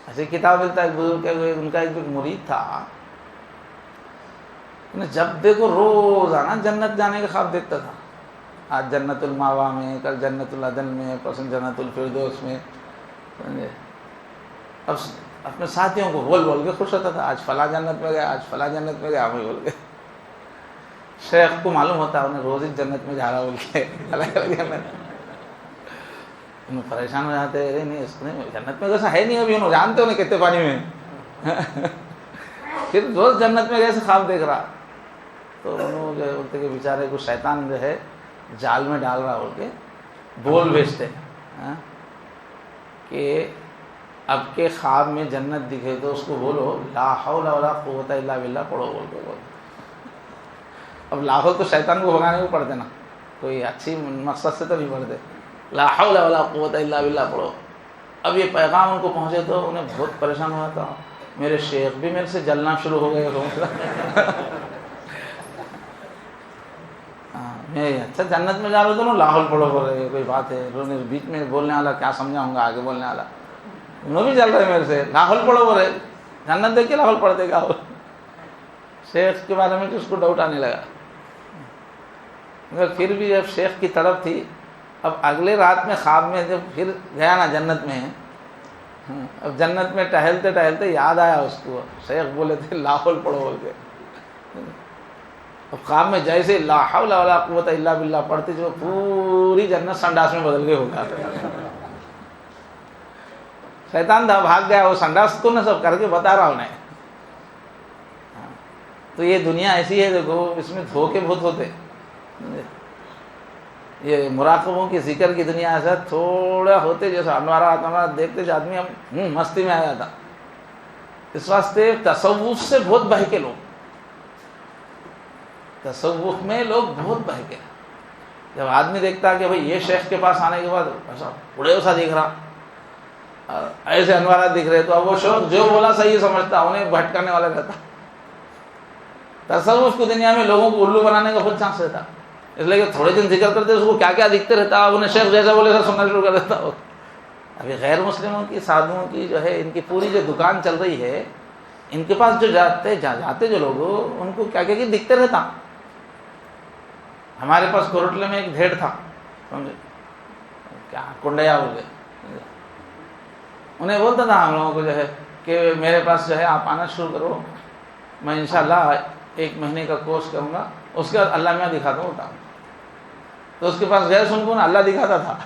ایسی کتاب ملتا ہے بزرگ کے, ان کا ایک مرید تھا, جب دیکھو روزانہ جنت جانے کا خواب دیکھتا تھا. آج جنت الماوا میں, کل جنت العدن میں, پرسوں جنت الفردوس میں. اب اپنے ساتھیوں کو بول بول کے خوش ہوتا تھا, آج فلاں جنت میں گیا, آج فلاں جنت میں گیا, ہمیں بول کے. شیخ کو معلوم ہوتا انہیں روز ہی جنت میں جا رہا بول کے, الگ الگ جنت. انہیں پریشان ہو جاتے, نہیں اس نے جنت میں کیسا ہے نہیں, ابھی انہوں جانتے انہیں کتنے پانی میں. پھر روز جنت میں کیسے خواب دیکھ رہا. تو انہوں جو بولتے کہ بیچارے کو شیطان جو ہے جال میں ڈال رہا بول کے بول بھیجتے کہ اب کے خواب میں جنت دکھے تو اس کو بولو لا حول ولا قوت الا باللہ پڑھو بول کے. بول اب لا حول تو شیطان کو بھگانے کو پڑھتے نا, کوئی اچھی مقصد سے تو نہیں پڑھتے. لا حول ولا قوت الا باللہ پڑھو. اب یہ پیغام ان کو پہنچے تو انہیں بہت پریشان ہوا تھا, میرے شیخ بھی میرے سے جلنا شروع ہو گئے. میں اچھا جنت میں جا رہا ہوں تو لا حول پڑھو بول رہے, کوئی بات ہے. بیچ میں بولنے والا کیا سمجھا ہوں گا, آگے بولنے والا انہوں بھی چل رہے میرے سے, لا حول پڑھو بول رہے. جنت دیکھ کے لا حول پڑھتے گا. شیخ کے بارے میں تو اس کو ڈاؤٹ آنے لگا. مگر پھر بھی جب شیخ کی طرف تھی, اب اگلے رات میں خواب میں جب پھر گیا نا جنت میں, اب جنت میں ٹہلتے ٹہلتے یاد آیا اس کو, شیخ بولے تھے لا حول پڑھو بول کے. اب خواب میں جیسے لا حول ولا قوت الا باللہ پڑھتے جو پوری جنت سنڈاس میں بدل گئے ہوگا. شیطان تھا بھاگ گیا, وہ سنڈاس کو نہ سب کر کے بتا رہا انہیں. تو یہ دنیا ایسی ہے, دیکھو اس میں دھوکے بہت ہوتے. یہ مراقبوں کی ذکر کی دنیا ایسا تھوڑا ہوتے جیسے انوارات دیکھتے جو آدمی ہم مستی میں آ جاتا. اس واسطے تصوف سے بہت بہکے لوگ, تصوف میں لوگ بہت بہکے. جب آدمی دیکھتا کہ بھئی یہ شیخ کے پاس آنے کے بعد ایسا بڑے سا دکھ رہا, ایسے انوارات دکھ رہے, تو اب وہ شوق جو بولا صحیح سمجھتا, انہیں بھٹکانے والا رہتا. تصوف کی دنیا میں لوگوں کو الو بنانے کا بہت چانس رہتا, اس لیے کہ تھوڑے دن ذکر کرتے اس کو کیا کیا دکھتے رہتا, اب انہیں شیخ جیسا بولے سر سننا شروع کر دیتا. ابھی غیر مسلموں کی, سادھوؤں کی جو ہے ان کی پوری جو دکان چل رہی ہے, ان کے پاس جو جاتے جو لوگ ان کو کیا کیا دکھتے رہتا. ہمارے پاس کوروٹلے میں ایک بھیڑ تھا, سمجھے کیا کنڈیا ہو گئے. انہیں بولتا تھا ہم لوگوں کو جو ہے کہ میرے پاس جو ہے آپ آنا شروع کرو, میں انشاءاللہ 1 مہینے کا کورس کروں گا, اس کے بعد اللہ میں دکھاتا ہوں. تو اس کے پاس غیر سن کو اللہ دکھاتا تھا.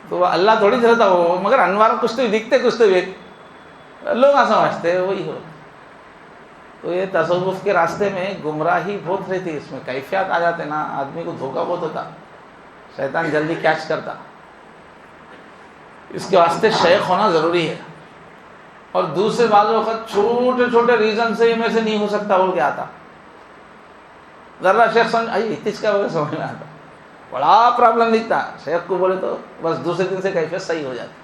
تو وہ اللہ تھوڑی رہتا وہ, مگر انوار کچھ تو دکھتے کچھ تو لوگ نہ سمجھتے وہی ہو. تو یہ تصوف کے راستے میں گمراہی بہت رہتی, اس میں کیفیات آ جاتے نا, آدمی کو دھوکہ بہت ہوتا, شیطان جلدی کیچ کرتا. اس کے واسطے شیخ ہونا ضروری ہے. اور دوسرے بعض وقت چھوٹے چھوٹے ریزن سے یہ میں سے نہیں ہو سکتا بول کے آتا, ذرا شیخ سمجھ اتنی کا وجہ سمجھ میں آتا, بڑا پرابلم دکھتا. شیخ کو بولے تو بس دوسرے دن سے کیفیت صحیح ہو جاتی.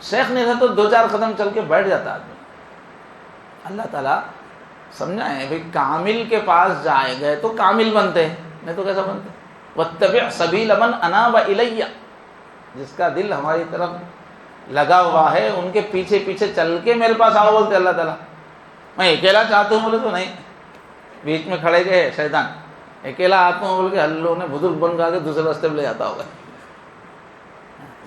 شیخ نہیں تھا تو 2-4 قدم چل کے بیٹھ جاتا آدمی. اللہ تعالیٰ سمجھا ہے بھائی، کامل کے پاس جائے گئے تو کامل بنتے ہیں، نہیں تو کیسا بنتے؟ واتبع سبیل من اناب الیہ، جس کا دل ہماری طرف لگا ہوا ہے ان کے پیچھے پیچھے چل کے میرے پاس آؤ بولتے اللہ تعالیٰ۔ میں اکیلا چاہتا ہوں بولے تو نہیں، بیچ میں کھڑے گئے شیطان، اکیلا آتا ہوں بول کے اللہ نے بزرگ بن کے دوسرے راستے میں لے جاتا ہوگا۔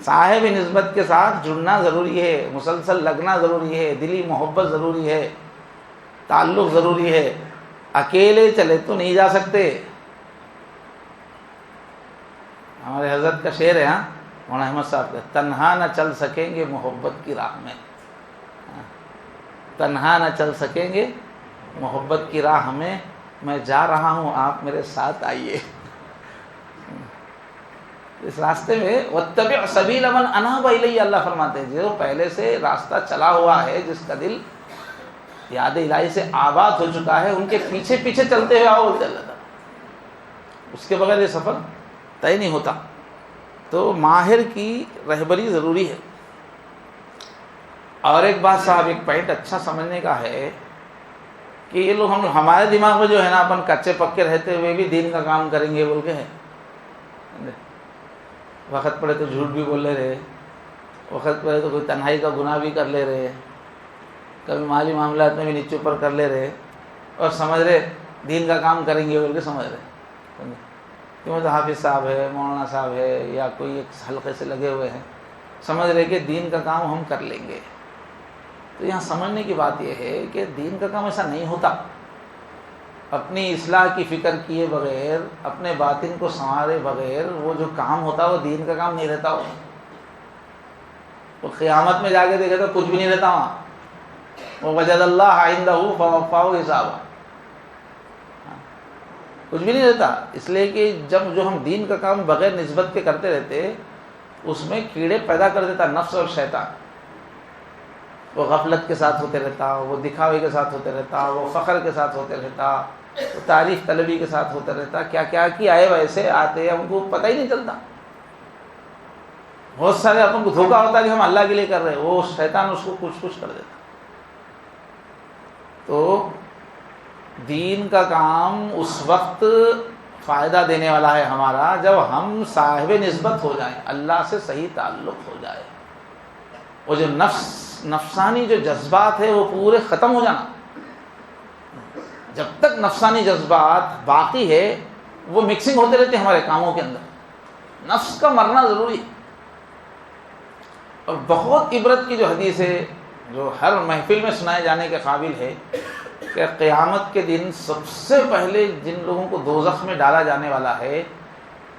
صاحب نسبت کے ساتھ جڑنا ضروری ہے، مسلسل لگنا ضروری ہے، دلی محبت ضروری ہے، تعلق ضروری ہے، اکیلے چلے تو نہیں جا سکتے۔ ہمارے حضرت کا شعر ہے، ہاں مولانا احمد صاحب کا، تنہا نہ چل سکیں گے محبت کی راہ میں، تنہا نہ چل سکیں گے محبت کی راہ میں جا رہا ہوں آپ میرے ساتھ آئیے۔ اس راستے میں واتبع سبیل من اناب الیہ، اللہ فرماتے ہیں جو پہلے سے راستہ چلا ہوا ہے، جس کا دل یاد الہی سے آباد ہو چکا ہے، ان کے پیچھے پیچھے چلتے ہوئے آؤ بولتے اللہ تعالیٰ۔ اس کے بغیر یہ سفر طے نہیں ہوتا، تو ماہر کی رہبری ضروری ہے۔ اور ایک بات صاحب، ایک پوائنٹ اچھا سمجھنے کا ہے کہ یہ لوگ ہمارے دماغ میں جو ہے نا، اپن کچے پکے رہتے ہوئے بھی دین کا کام کریں گے بول کے ہے، وقت پڑے تو جھوٹ بھی بول لے رہے، وقت پڑے تو کوئی تنہائی کا گناہ بھی کر لے رہے، کبھی مالی معاملات میں بھی نیچے اوپر کر لے رہے، اور سمجھ رہے دین کا کام کریں گے بول کے سمجھ رہے، کیوں تو حافظ صاحب ہے، مولانا صاحب ہے، یا کوئی ایک حلقے سے لگے ہوئے ہیں، سمجھ رہے کہ دین کا کام ہم کر لیں گے۔ تو یہاں سمجھنے کی بات یہ ہے کہ دین کا کام ایسا نہیں ہوتا۔ اپنی اصلاح کی فکر کیے بغیر، اپنے باطن کو سنوارے بغیر وہ جو کام ہوتا ہے وہ دین کا کام نہیں رہتا۔ وہ قیامت میں جا کے دیکھے تو کچھ بھی نہیں رہتا وہاں، وہ وجد اللہ عندہ فوفاہ حسابہ، کچھ بھی نہیں رہتا۔ اس لیے کہ جب جو ہم دین کا کام بغیر نسبت کے کرتے رہتے، اس میں کیڑے پیدا کر دیتا نفس اور شیطان۔ وہ غفلت کے ساتھ ہوتے رہتا، وہ دکھاوے کے ساتھ ہوتے رہتا، وہ فخر کے ساتھ ہوتے رہتا، وہ تعریف طلبی کے ساتھ ہوتا رہتا، کیا کیا کی آئے ویسے آتے ہم کو پتہ ہی نہیں چلتا۔ بہت سارے اپن کو دھوکا ہوتا ہے کہ ہم اللہ کے لیے کر رہے ہیں، وہ شیطان اس کو کچھ کر دیتا۔ تو دین کا کام اس وقت فائدہ دینے والا ہے ہمارا جب ہم صاحب نسبت ہو جائیں، اللہ سے صحیح تعلق ہو جائے، وہ جو نفسانی جو جذبات ہے وہ پورے ختم ہو جانا۔ جب تک نفسانی جذبات باقی ہے وہ مکسنگ ہوتے رہتے ہیں ہمارے کاموں کے اندر، نفس کا مرنا ضروری ہے۔ اور بہت عبرت کی جو حدیث ہے، جو ہر محفل میں سنائے جانے کے قابل ہے، کہ قیامت کے دن سب سے پہلے جن لوگوں کو دوزخ میں ڈالا جانے والا ہے،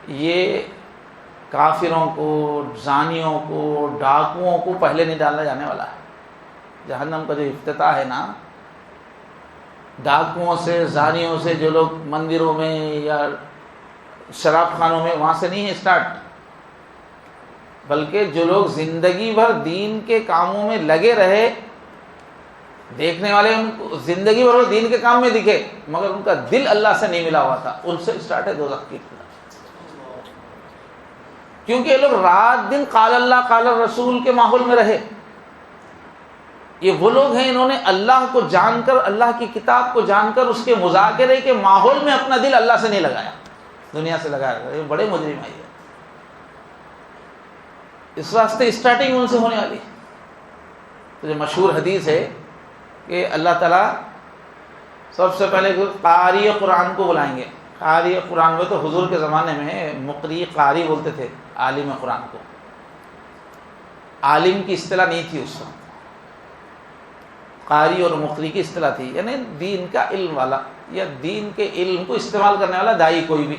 یہ کافروں کو، زانیوں کو، ڈاکوؤں کو پہلے نہیں ڈالا جانے والا ہے۔ جہنم کا جو افتتاح ہے نا، ڈاکوؤں سے، زانیوں سے، جو لوگ مندروں میں یا شراب خانوں میں، وہاں سے نہیں ہے اسٹارٹ، بلکہ جو لوگ زندگی بھر دین کے کاموں میں لگے رہے، دیکھنے والے ان کو زندگی بھر وہ دین کے کام میں دکھے مگر ان کا دل اللہ سے نہیں ملا ہوا تھا، ان سے اسٹارٹ ہے دوزخ کی ابتدا۔ کیونکہ یہ لوگ رات دن قال اللہ قال الرسول کے ماحول میں رہے۔ یہ وہ لوگ ہیں انہوں نے اللہ کو جان کر، اللہ کی کتاب کو جان کر، اس کے مذاکرے کے ماحول میں اپنا دل اللہ سے نہیں لگایا، دنیا سے لگایا۔ یہ بڑے مجرم ہیں۔ اس واسطے اسٹارٹنگ ان سے ہونے والی ہے۔ تو جو مشہور حدیث ہے کہ اللہ تعالیٰ سب سے پہلے قاری قرآن کو بلائیں گے۔ قاری قرآن میں تو حضور کے زمانے میں مقری قاری بولتے تھے عالم قرآن کو، عالم کی اصطلاح نہیں تھی اس وقت، قاری اور مقری کی اصطلاح تھی، یعنی دین کا علم والا یا دین کے علم کو استعمال کرنے والا دائی کوئی بھی،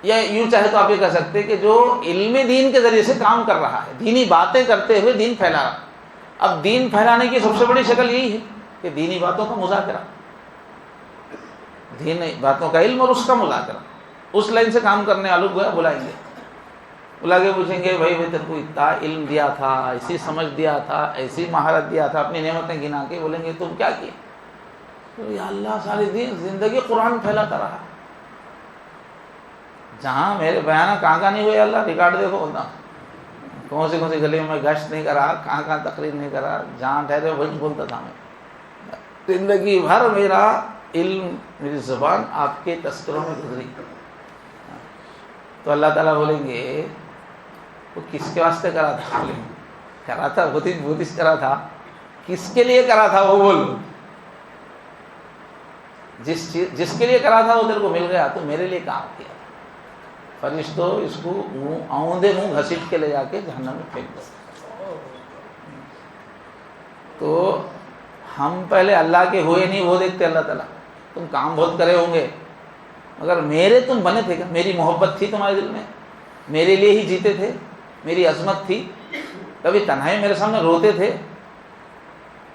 یا یوں چاہے تو آپ یہ کہہ سکتے کہ جو علم دین کے ذریعے سے کام کر رہا ہے، دینی باتیں کرتے ہوئے دین پھیلا رہا۔ اب دین پھیلانے کی سب سے بڑی شکل یہی ہے کہ دینی باتوں کا مذاکرہ، دینی باتوں کا علم اور اس کا مذاکرہ۔ اس لائن سے کام کرنے والوں کو بلائیں گے، بلا کے پوچھیں گے بھائی تیرے کو اتنا علم دیا تھا، ایسی سمجھ دیا تھا، ایسی مہارت دیا تھا، اپنی نعمتیں گنا کے بولیں گے تم کیا کیے؟ تو یا اللہ ساری دین زندگی قرآن پھیلاتا رہا۔ جہاں میرے بیانہ کہاں نہیں ہوئے اللہ ریکارڈ دیکھو، ہوتا کون سی گلی میں گشت نہیں کرا، کہاں تقریر نہیں کرا، جہاں ٹھہرے وہی بولتا تھا میں۔ زندگی بھر میرا علم، میری زبان آپ کے تذکروں میں گزری. تو اللہ تعالیٰ بولیں گے وہ کس کے واسطے کرا تھا؟ کرا تھا بہت کرا تھا. کس کے لیے کرا تھا وہ بول. جس کے لیے کرا تھا وہ تیرے کو مل گیا تو میرے لیے کام کیا. فرشتوں اس کو آؤندے منہ گھسیٹ کے لے جا کے جہنم میں پھینک دو. تو ہم پہلے اللہ کے ہوئے نہیں وہ دیکھتے اللہ تعالیٰ. تم کام بہت کرے ہوں گے مگر میرے تم بنے تھے کیا؟ میری محبت تھی تمہارے دل میں؟ میرے لیے ہی جیتے تھے؟ میری عظمت تھی؟ کبھی تنہائی میرے سامنے روتے تھے؟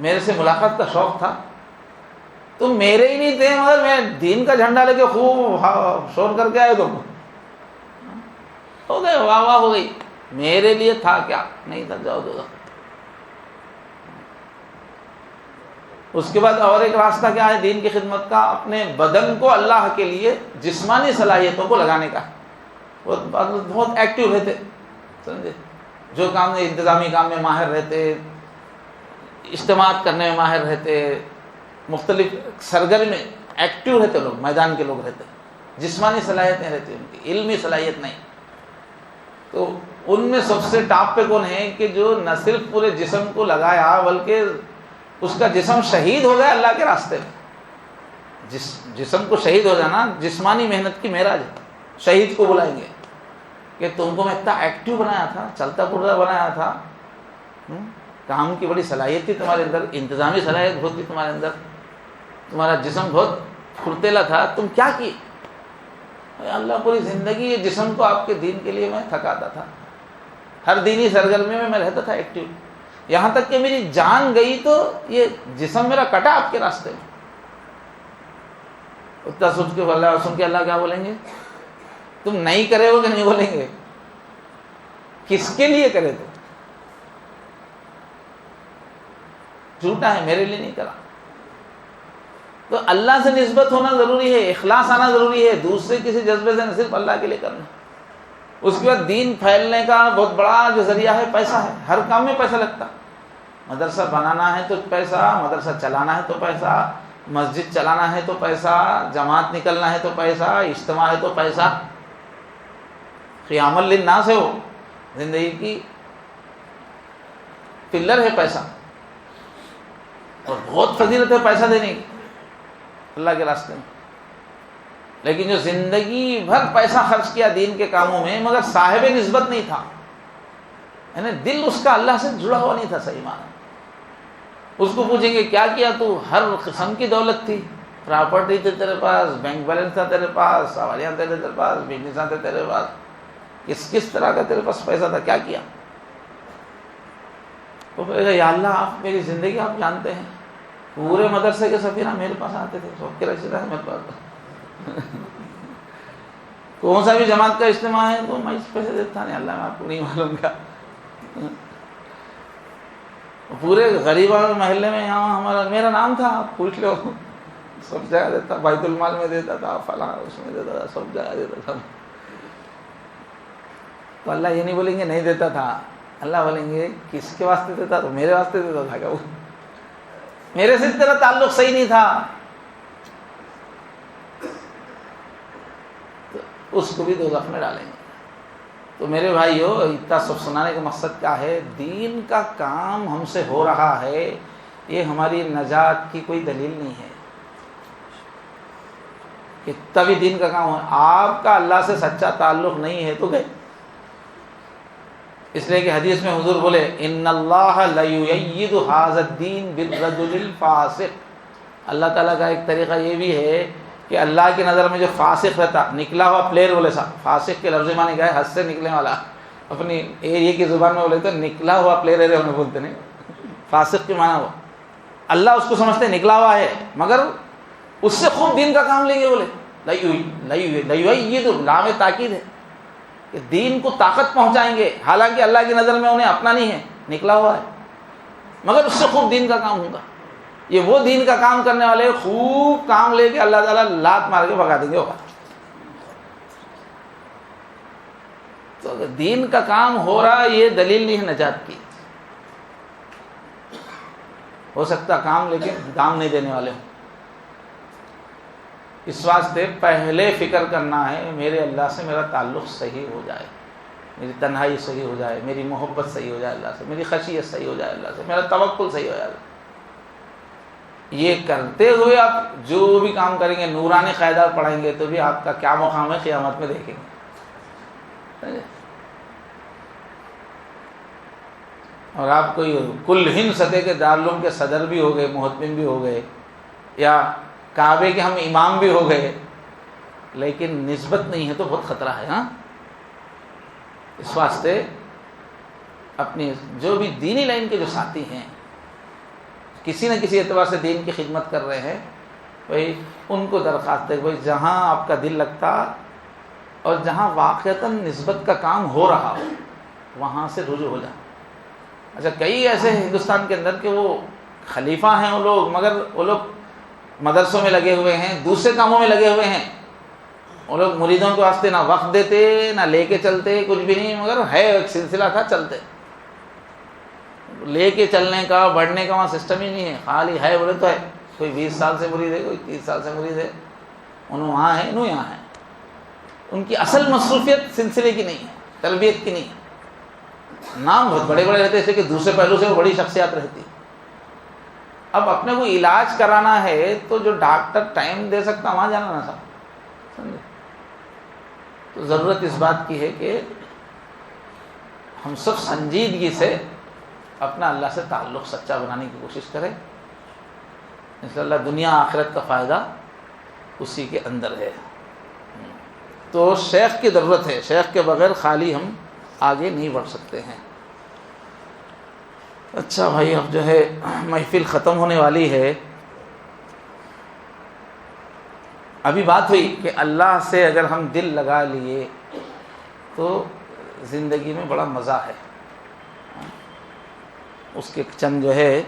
میرے سے ملاقات کا شوق تھا؟ تم میرے ہی نہیں تھے مگر میں دین کا جھنڈا لے کے خوب شور کر کے آئے. تم ہو گئے، واہ واہ ہو گئی. میرے لیے تھا کیا؟ نہیں تھا. جاؤ دو. اس کے بعد اور ایک راستہ کیا ہے دین کی خدمت کا؟ اپنے بدن کو اللہ کے لیے جسمانی صلاحیتوں کو لگانے کا. بہت ایکٹیو رہتے، سمجھے؟ جو کام میں انتظامی کام میں ماہر رہتے، اجتماعات کرنے میں ماہر رہتے، مختلف سرگرمی میں ایکٹیو رہتے لوگ، میدان کے لوگ رہتے. جسمانی صلاحیتیں رہتی ان کی، علمی صلاحیت نہیں. تو ان میں سب سے ٹاپ پہ کون ہے کہ جو نہ صرف پورے جسم کو لگایا بلکہ اس کا جسم شہید ہو گیا اللہ کے راستے میں. جسم کو شہید ہو جانا جسمانی محنت کی معراج ہے. شہید کو بلائیں گے کہ تم کو میں اتنا ایکٹیو بنایا تھا، چلتا پھرتا بنایا تھا، کام کی بڑی صلاحیت تھی تمہارے اندر، انتظامی صلاحیت بہت تھی تمہارے اندر، تمہارا جسم بہت پھرتیلا تھا، تم کیا کیے؟ اللہ پوری زندگی یہ جسم کو آپ کے دین کے لیے میں تھکاتا تھا. ہر دینی سرگرمی میں رہتا تھا ایکٹیو. یہاں تک کہ میری جان گئی تو یہ جسم میرا کٹا آپ کے راستے میں. اتنا سن کے اللہ کیا بولیں گے؟ تم نہیں کرے ہو کہ نہیں بولیں گے؟ کس کے لیے کرے؟ تو جھوٹا ہے، میرے لیے نہیں کرا. تو اللہ سے نسبت ہونا ضروری ہے، اخلاص آنا ضروری ہے، دوسرے کسی جذبے سے نہ، صرف اللہ کے لیے کرنا. اس کے بعد دین پھیلنے کا بہت بڑا جو ذریعہ ہے پیسہ ہے. ہر کام میں پیسہ لگتا. مدرسہ بنانا ہے تو پیسہ، مدرسہ چلانا ہے تو پیسہ، مسجد چلانا ہے تو پیسہ، جماعت نکلنا ہے تو پیسہ، اجتماع ہے تو پیسہ. قیام للناس ہے وہ زندگی کی پلر ہے پیسہ. اور بہت فضیلت ہے پیسہ دینے کی اللہ کے راستے میں. لیکن جو زندگی بھر پیسہ خرچ کیا دین کے کاموں میں مگر صاحب نسبت نہیں تھا، یعنی دل اس کا اللہ سے جڑا ہوا نہیں تھا صحیح معنی. اس کو پوچھیں گے کیا کیا تو؟ ہر قسم کی دولت تھی، پراپرٹی تھی تیرے پاس، بینک بیلنس تھا تیرے پاس، سواریاں تھے تیرے پاس، بزنس تھے تیرے پاس، کس طرح کا تیرے پاس پیسہ تھا، کیا کیا؟ تو کہے گا یا اللہ آپ میری زندگی آپ جانتے ہیں، پورے مدرسے کے سفیرہ میرے پاس آتے تھے، سب کے رشتہ دار میرے پاس. کون سا بھی جماعت کا اجتماع ہے تو میں اس پیسے دیتا نہیں، اللہ میں آپ کو نہیں معلوم کیا. پورے غریبوں کے محلے میں یہاں میرا نام تھا، آپ پوچھ لو، سب جگہ دیتا، بیت المال میں دیتا تھا، فلاں اس میں دیتا تھا، سب جگہ دیتا تھا. تو اللہ یہ نہیں بولیں گے نہیں دیتا تھا، اللہ بولیں گے کس کے واسطے دیتا؟ تو میرے واسطے دیتا تھا کیا؟ وہ میرے سے تیرا تعلق صحیح نہیں تھا. تو اس کو بھی دوزخ میں ڈالیں گے. تو میرے بھائیو اتنا سب سنانے کا مقصد کیا ہے؟ دین کا کام ہم سے ہو رہا ہے، یہ ہماری نجات کی کوئی دلیل نہیں ہے کہ تبھی دین کا کام ہو. آپ کا اللہ سے سچا تعلق نہیں ہے تو گئے. اس لیے کہ حدیث میں حضور بولے ان اللہ لیؤید ھذا الدین بالرجل الفاسق. اللہ تعالیٰ کا ایک طریقہ یہ بھی ہے کہ اللہ کی نظر میں جو فاسق رہتا، نکلا ہوا پلیئر بولے صاحب، فاسق کے لفظ معنی کیا ہے؟ حد سے نکلنے والا. اپنی ایریے کی زبان میں بولے تو نکلا ہوا پلیئر ہے انہیں بولتے نہیں. فاسق کی معنی وہ اللہ اس کو سمجھتے نکلا ہوا ہے مگر اس سے خوب دین کا کام لیں گے. بولے لیؤید، لام تاکید ہے کہ دین کو طاقت پہنچائیں گے، حالانکہ اللہ کی نظر میں انہیں اپنا نہیں ہے، نکلا ہوا ہے مگر اس سے خوب دین کا کام ہوگا. یہ وہ دین کا کام کرنے والے خوب کام لے کے اللہ تعالیٰ لات مار کے بھگا دیں گے. ہوگا تو دین کا کام ہو رہا یہ دلیل نہیں ہے نجات کی. ہو سکتا کام لیکن دام نہیں دینے والے ہوں. اس واسطے پہلے فکر کرنا ہے میرے اللہ سے میرا تعلق صحیح ہو جائے، میری تنہائی صحیح ہو جائے، میری محبت صحیح ہو جائے اللہ سے، میری خشیت صحیح ہو جائے اللہ سے، میرا توکل صحیح ہو جائے. یہ کرتے ہوئے آپ جو بھی کام کریں گے، نورانی قاعدات پڑھیں گے تو بھی آپ کا کیا مقام ہے قیامت میں دیکھیں گے. اور آپ کوئی کل ہند سطح کے دارالعلوم کے صدر بھی ہو گئے، محتمم بھی ہو گئے، یا کعبے کے ہم امام بھی ہو گئے، لیکن نسبت نہیں ہے تو بہت خطرہ ہے. ہاں، اس واسطے اپنی جو بھی دینی لائن کے جو ساتھی ہیں، کسی نہ کسی اعتبار سے دین کی خدمت کر رہے ہیں، بھائی ان کو درخواست ہے بھائی جہاں آپ کا دل لگتا اور جہاں واقعتاً نسبت کا کام ہو رہا ہو وہاں سے رجوع ہو جائے. اچھا، کئی ایسے ہیں ہندوستان کے اندر کہ وہ خلیفہ ہیں وہ لوگ، مگر وہ لوگ مدرسوں میں لگے ہوئے ہیں، دوسرے کاموں میں لگے ہوئے ہیں. وہ لوگ مریدوں کے واسطے نہ وقت دیتے، نہ لے کے چلتے، کچھ بھی نہیں، مگر ہے ایک سلسلہ تھا چلتے. لے کے چلنے کا بڑھنے کا وہاں سسٹم ہی نہیں ہے، خالی ہے بولے تو ہے. کوئی 20 سال سے مرید ہے، کوئی 30 سال سے مرید ہے، انہوں وہاں ہیں، انہوں یہاں ہیں. ان کی اصل مصروفیت سلسلے کی نہیں ہے، تربیت کی نہیں ہے. نام بہت بڑے بڑے رہتے ہیں کہ دوسرے پہلو سے وہ بڑی شخصیات رہتی. اب اپنے کو علاج کرانا ہے تو جو ڈاکٹر ٹائم دے سکتا وہاں جانا نہ صاحب، سمجھے. تو ضرورت اس بات کی ہے کہ ہم سب سنجیدگی سے اپنا اللہ سے تعلق سچا بنانے کی کوشش کریں. انشاءاللہ دنیا آخرت کا فائدہ اسی کے اندر ہے. تو شیخ کی ضرورت ہے، شیخ کے بغیر خالی ہم آگے نہیں بڑھ سکتے ہیں. اچھا بھائی، اب جو ہے محفل ختم ہونے والی ہے. ابھی بات ہوئی کہ اللہ سے اگر ہم دل لگا لیے تو زندگی میں بڑا مزہ ہے. اس کے چند جو ہے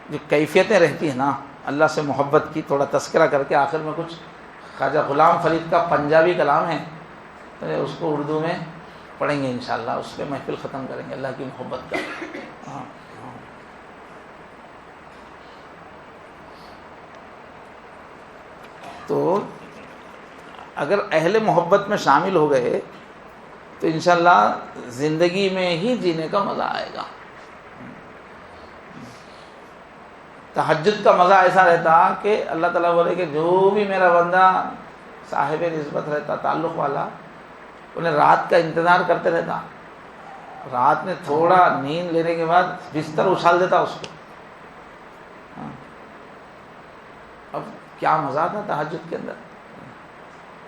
جو کیفیتیں رہتی ہیں نا اللہ سے محبت کی، تھوڑا تذکرہ کر کے آخر میں کچھ خواجہ غلام فرید کا پنجابی کلام ہے، اس کو اردو میں پڑھیں گے انشاءاللہ، اس پہ محفل ختم کریں گے اللہ کی محبت کا. تو اگر اہل محبت میں شامل ہو گئے تو انشاءاللہ زندگی میں ہی جینے کا مزہ آئے گا. تہجد کا مزہ ایسا رہتا کہ اللہ تعالیٰ بولے کہ جو بھی میرا بندہ صاحب نسبت رہتا، تعلق والا، انہیں رات کا انتظار کرتے رہتا. رات میں تھوڑا نیند لینے کے بعد بستر اچھال دیتا اس کو. اب کیا مزہ تھا تہجد کے اندر.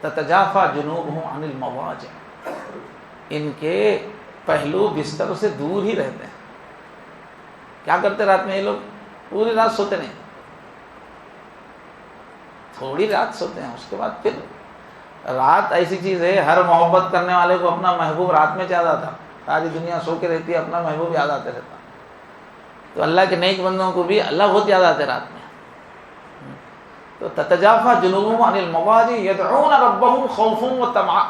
تتجافا جنوبہم عن المضاجع، ان کے پہلو بستر سے دور ہی رہتے ہیں. کیا کرتے رات میں یہ لوگ؟ پوری رات سوتے نہیں، تھوڑی رات سوتے ہیں. اس کے بعد پھر رات ایسی چیز ہے، ہر محبت کرنے والے کو اپنا محبوب رات میں یاد آتا. ساری دنیا سو کے رہتی ہے، اپنا محبوب یاد آتے رہتا. تو اللہ کے نیک بندوں کو بھی اللہ بہت یاد آتے رات میں. تو تتجافا جنوبہم عن المضاجع یدعون ربہم خوفا وطمعا.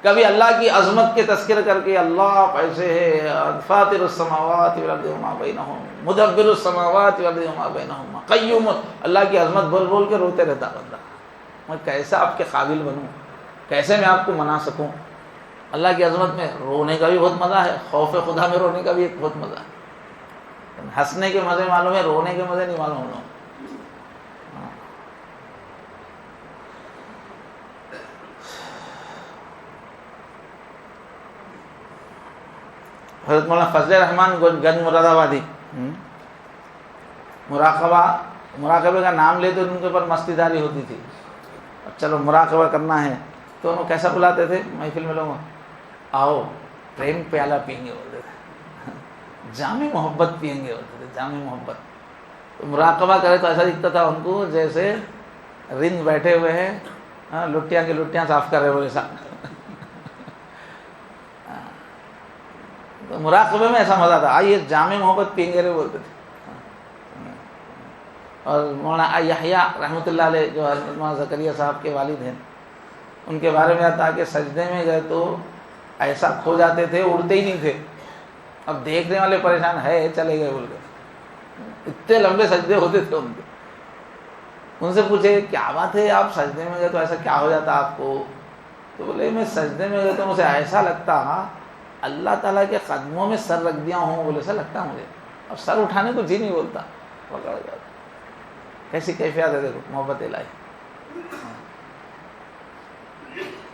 کبھی اللہ کی عظمت کے تذکر کر کے اللہ ایسے ہے، فاطر السماوات والارض وما بینہم، مدبر السماوات والارض وما بینہم، قیوم. اللہ کی عظمت بول بول کے روتے رہتا بندہ. میں کیسا آپ کے قابل بنوں، کیسے میں آپ کو منا سکوں. اللہ کی عظمت میں رونے کا بھی بہت مزہ ہے، خوف خدا میں رونے کا بھی ایک بہت مزہ ہے. ہنسنے کے مزے معلوم ہے، رونے کے مزے نہیں معلوم ہوں. حضرت مولانا فضل رحمان گنج مراد آبادی مراقبے کا نام لیتے ان کے اوپر مستی داری ہوتی تھی. چلو مراقبہ کرنا ہے تو انہوں کیسا بلاتے تھے محفل میں لوگوں؟ آؤ پریم پیالہ پئیں گے بولتے تھے، جامع محبت پئیں گے بولتے تھے، جامع محبت. تو مراقبہ کرے تو ایسا دکھتا تھا ان کو جیسے رند بیٹھے ہوئے ہیں، لٹیاں کی لٹیاں صاف کر رہے ہوئے ساتھ. تو مراقبے میں ایسا مزہ تھا. آئیے جامع محبت پئیں گے رہے بولتے تھے. اور مولانا یحییٰ رحمۃ اللہ علیہ جو مولانا زکریا صاحب کے والد ہیں، ان کے بارے میں آتا کہ سجدے میں گئے تو ایسا کھو جاتے تھے، اڑتے ہی نہیں تھے. اب دیکھنے والے پریشان ہے چلے گئے بول کے، اتنے لمبے سجدے ہوتے تھے ان کے. ان سے پوچھے کیا بات ہے آپ سجدے میں گئے تو ایسا کیا ہو جاتا آپ کو؟ تو بولے میں سجدے میں گئے تو مجھے ایسا لگتا اللہ تعالیٰ کے قدموں میں سر رکھ دیا ہوں، بولے ایسا لگتا مجھے. اب سر اٹھانے کو جی نہیں بولتا. کیسی کیفیت ہے دیکھو محبت الہی.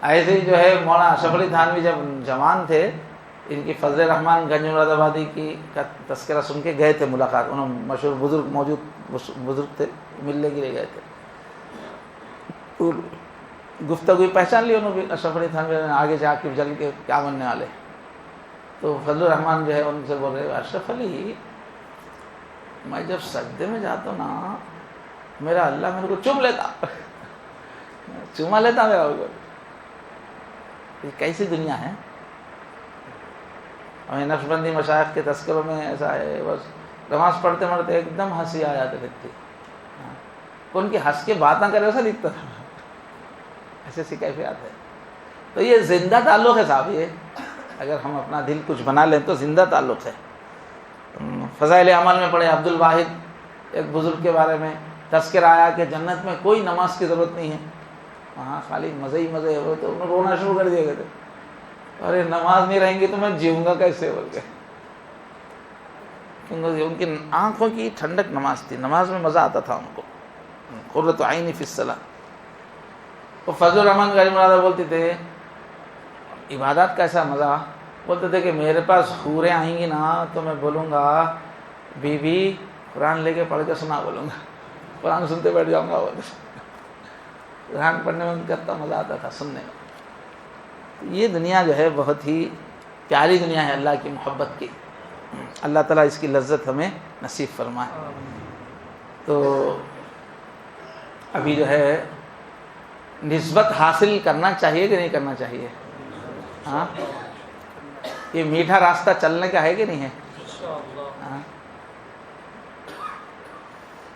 ایسے ہی جو ہے مولانا اشرف علی تھانوی جب جوان تھے، ان کی فضل رحمان گنج مراد آبادی کی کا تذکرہ سن کے گئے تھے ملاقات. انہوں مشہور بزرگ موجود بزرگ تھے، ملنے کے لیے گئے تھے. گفتگو پہچان لی انہوں بھی اشرف علی تھانوی نے آگے سے عاقب جل کے کیا بننے والے. تو فضل الرحمان جو ہے ان سے بول رہے اشرف علی میں جب سجدے میں جاتا ہوں نا میرا اللہ میرے کو چوم لیتا، چوما لیتا میرا. یہ کیسی دنیا ہے؟ ہمیں نقشبندی مشائخ کے تذکروں میں ایسا ہے، بس نماز پڑھتے پڑھتے ایک دم ہنسی آ جاتے دیکھتے، ان کی ہنس کے باتیں کرے ایسا دکھتا تھا. ایسی ایسی کیفیات ہے. تو یہ زندہ تعلق ہے صاحب. یہ اگر ہم اپنا دل کچھ بنا لیں تو زندہ تعلق ہے. فضائل عمل میں پڑھے عبد الواحد ایک بزرگ کے بارے میں تذکرہ آیا کہ جنت میں کوئی نماز کی ضرورت نہیں ہے، وہاں خالی مزے ہی مزے ہے. تو انہوں نے رونا شروع کر دیا کرتے، ارے نماز نہیں رہیں گی تو میں جیوں گا کیسے بول کے. کیونکہ ان کی آنکھوں کی ٹھنڈک نماز تھی، نماز میں مزہ آتا تھا ان کو. قرۃ عین فی الصلاۃ. وہ فضل الرحمان غریب مرادہ بولتے تھے عبادات کا ایسا مزہ، بولتے تھے کہ میرے پاس حوریں آئیں گی نا تو میں بولوں گا بی بی قرآن لے کے پڑھ کے سنا، بولوں گا قرآن سنتے بیٹھ جاؤں گا. قرآن پڑھنے میں ان کا اتنا مزہ آتا تھا سننے میں. یہ دنیا جو ہے بہت ہی پیاری دنیا ہے اللہ کی محبت کی. اللہ تعالیٰ اس کی لذت ہمیں نصیب فرمائے. تو ابھی جو ہے نسبت حاصل کرنا چاہیے کہ نہیں کرنا چاہیے؟ ہاں یہ میٹھا راستہ چلنے کا ہے کہ نہیں ہے؟ ہاں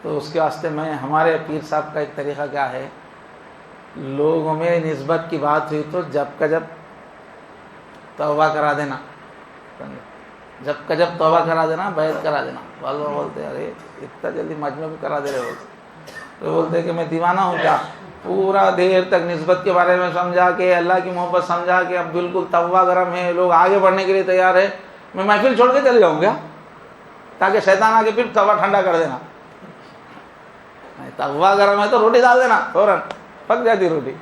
تو اس کے واسطے میں ہمارے پیر صاحب کا ایک طریقہ کیا ہے، لوگوں میں نسبت کی بات ہوئی تو جب کا جب توبہ کرا دینا، جب کا جب توبہ کرا دینا، بیعت کرا دینا. بعض لوگ بولتے ہیں ارے اتنا جلدی مجمع بھی کرا دے رہے ہو. تو بولتے ہیں کہ میں دیوانہ ہوں کیا، پورا دیر تک نسبت کے بارے میں سمجھا کے اللہ کی محبت سمجھا کے اب بالکل توبہ گرم ہے، لوگ آگے بڑھنے کے لیے تیار ہے، میں محفل چھوڑ کے چلے جاؤں گا تاکہ شیطان آ کے پھر توبہ ٹھنڈا کر دینا. توبہ گرم ہے تو روٹی ڈال دینا، فوراً پک جاتی روٹی.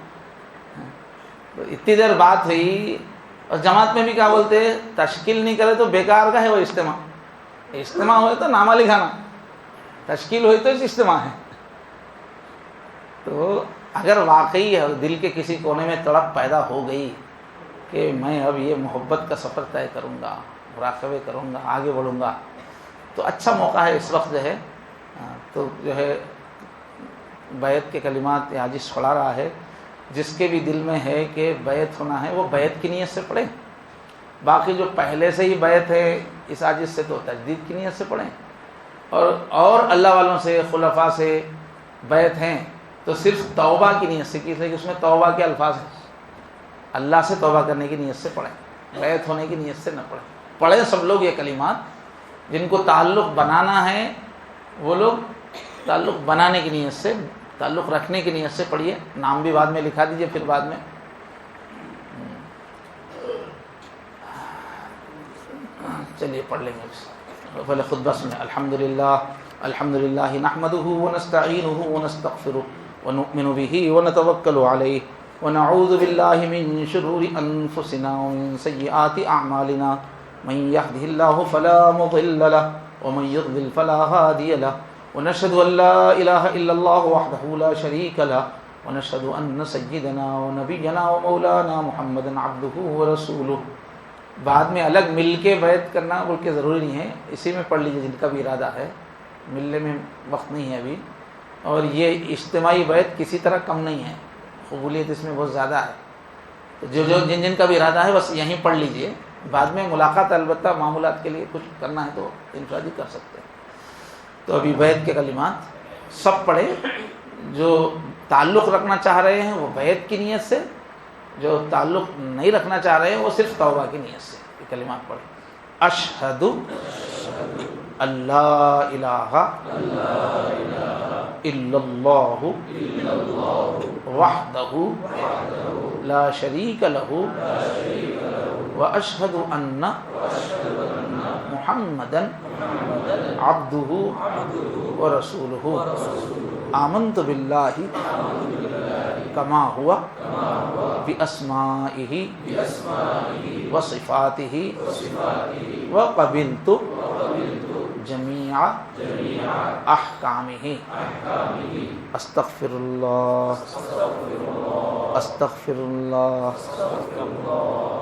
تو اتنی دیر بات ہوئی اور جماعت میں بھی کیا بولتے تشکیل نہیں کرے تو بیکار کا ہے وہ اجتماع. اجتماع ہوئے تو نامہ لکھانا، تشکیل ہوئی تو اجتماع ہے. تو اگر واقعی دل کے کسی کونے میں تڑپ پیدا ہو گئی کہ میں اب یہ محبت کا سفر طے کروں گا، مراقبے کروں گا، آگے بڑھوں گا، تو اچھا موقع ہے اس وقت جو ہے. تو جو ہے بیعت کے کلمات عاجز پڑھا رہا ہے، جس کے بھی دل میں ہے کہ بیعت ہونا ہے وہ بیعت کی نیت سے پڑھیں. باقی جو پہلے سے ہی بیعت ہے اس عاجز سے تو تجدید کی نیت سے پڑھیں. اور اللہ والوں سے خلفاء سے بیعت ہیں تو صرف توبہ کی نیت سے، اس لیے کہ اس میں توبہ کے الفاظ ہیں، اللہ سے توبہ کرنے کی نیت سے پڑھیں، بیعت ہونے کی نیت سے نہ پڑھیں. پڑھیں سب لوگ یہ کلمات، جن کو تعلق بنانا ہے وہ لوگ تعلق بنانے کی نیت سے، تعلق رکھنے کی نیت سے پڑھیے. نام بھی بعد میں لکھا دیجئے پھر بعد میں. چلیے پڑھ لیں گے پہلے خطبہ سنیں. الحمدللہ نحمده ونستعینه ونستغفره ونؤمن به ونتوکل علیہ ونعوذ باللہ من شرور انفسنا ومن سیئات اعمالنا من يهده الله فلا مضل له ومن يضلل فلا هادي له ونشهد ان لا اله الا الله وحده لا شريك له ونشهد ان سيدنا ونبينا ومولانا محمدا عبده ورسوله. بعد میں الگ مل کے بیعت کرنا بول کے ضروری نہیں ہے، اسی میں پڑھ لیجیے جن کا بھی ارادہ ہے. ملنے میں وقت نہیں ہے ابھی. اور یہ اجتماعی بیعت کسی طرح کم نہیں ہے، قبولیت اس میں بہت زیادہ ہے. تو جن کا بھی ارادہ ہے بس یہیں پڑھ لیجئے. بعد میں ملاقات البتہ معمولات کے لیے کچھ کرنا ہے تو انفرادی کر سکتے ہیں. تو ابھی بیعت کے کلمات سب پڑھیں. جو تعلق رکھنا چاہ رہے ہیں وہ بیعت کی نیت سے، جو تعلق نہیں رکھنا چاہ رہے ہیں وہ صرف توبہ کی نیت سے یہ کلمات پڑھیں. اشہد اللہ الہ الا اللہ وحدہ لا شریک لہ واشہد ان محمدا عبدہ ورسولہ آمنت باللہ کما ہوا باسمائہ وصفاتہ وقبلت جمیع احکامہ استغفر اللہ استغفر اللہ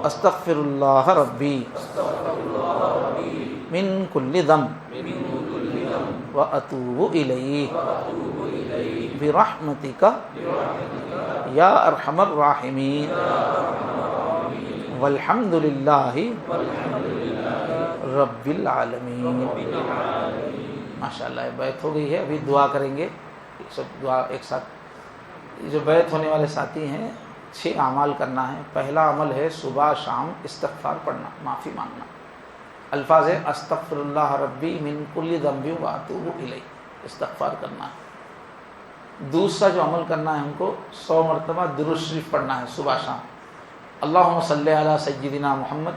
استغفر اللہ ربی من کل ذنب واتوب الیہ برحمتک یا ارحم الراحمین والحمد للہ رب العالمین۔ ماشاءاللہ بیعت ہو گئی ہے، ابھی دعا کریں گے سب دعا ایک ساتھ۔ جو بیعت ہونے والے ساتھی ہیں 6 اعمال کرنا ہے۔ پہلا عمل ہے صبح شام استغفار پڑھنا، معافی مانگنا۔ الفاظ ہے استغفر اللہ ربی من کل ذنب واتوب الیہ، استغفار کرنا ہے۔ دوسرا جو عمل کرنا ہے ہم کو 100 مرتبہ درود شریف پڑھنا ہے صبح شام۔ اللہم صلی علی سیدنا محمد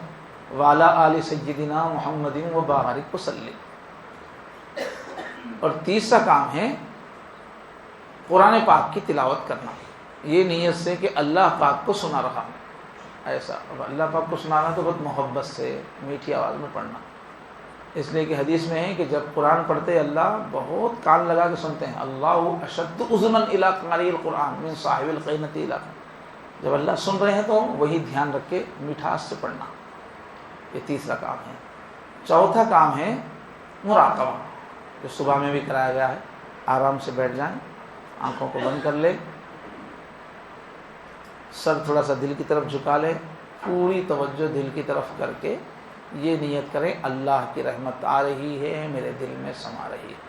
وعلی آل سیدنا محمد وبارک وسلم۔ اور تیسرا کام ہے قرآن پاک کی تلاوت کرنا، یہ نیت سے کہ اللہ پاک کو سنا رہا ہوں، ایسا۔ اب اللہ پاک کو سنانا تو بہت محبت سے میٹھی آواز میں پڑھنا، اس لیے کہ حدیث میں ہے کہ جب قرآن پڑھتے اللہ بہت کان لگا کے سنتے ہیں۔ اللہ اشد اذنا الی قاری القرآن من صاحب القینۃ الی۔ جب اللہ سن رہے ہیں تو وہی دھیان رکھ کے مٹھاس سے پڑھنا، یہ تیسرا کام ہے۔ چوتھا کام ہے مراقبہ، جو صبح میں بھی کرایا گیا ہے۔ آرام سے بیٹھ جائیں، آنکھوں کو بند کر لیں، سر تھوڑا سا دل کی طرف جھکا لیں، پوری توجہ دل کی طرف کر کے یہ نیت کریں اللہ کی رحمت آ رہی ہے، میرے دل میں سما رہی ہے،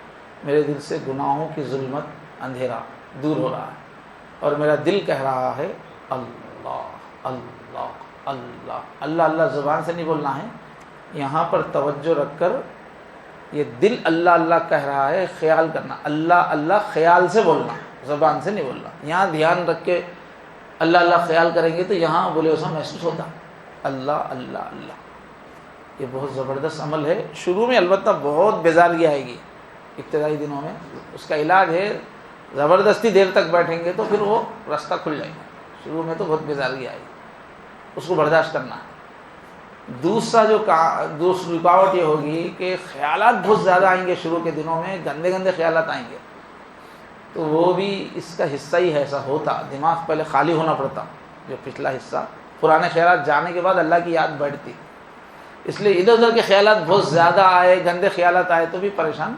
میرے دل سے گناہوں کی ظلمت اندھیرا دور ہو رہا ہے، اور میرا دل کہہ رہا ہے اللہ اللہ اللہ اللہ اللہ۔ زبان سے نہیں بولنا ہے، یہاں پر توجہ رکھ کر یہ دل اللہ اللہ کہہ رہا ہے، خیال کرنا اللہ اللہ، خیال سے بولنا، زبان سے نہیں بولنا۔ یہاں دھیان رکھ کے اللہ اللہ خیال کریں گے تو یہاں بولے اسا محسوس ہوتا اللہ اللہ اللہ۔ یہ بہت زبردست عمل ہے۔ شروع میں البتہ بہت بیزاری آئے گی، ابتدائی دنوں میں اس کا علاج ہے زبردستی دیر تک بیٹھیں گے تو پھر وہ راستہ کھل جائے گا۔ شروع میں تو بہت بیزاری آئے گی، اس کو برداشت کرنا ہے۔ دوسری رکاوٹ یہ ہوگی کہ خیالات بہت زیادہ آئیں گے، شروع کے دنوں میں گندے گندے خیالات آئیں گے، تو وہ بھی اس کا حصہ ہی ایسا ہوتا، دماغ پہلے خالی ہونا پڑتا، جو پچھلا حصہ پرانے خیالات جانے کے بعد اللہ کی یاد بڑھتی۔ اس لیے ادھر ادھر کے خیالات بہت زیادہ آئے، گندے خیالات آئے تو بھی پریشان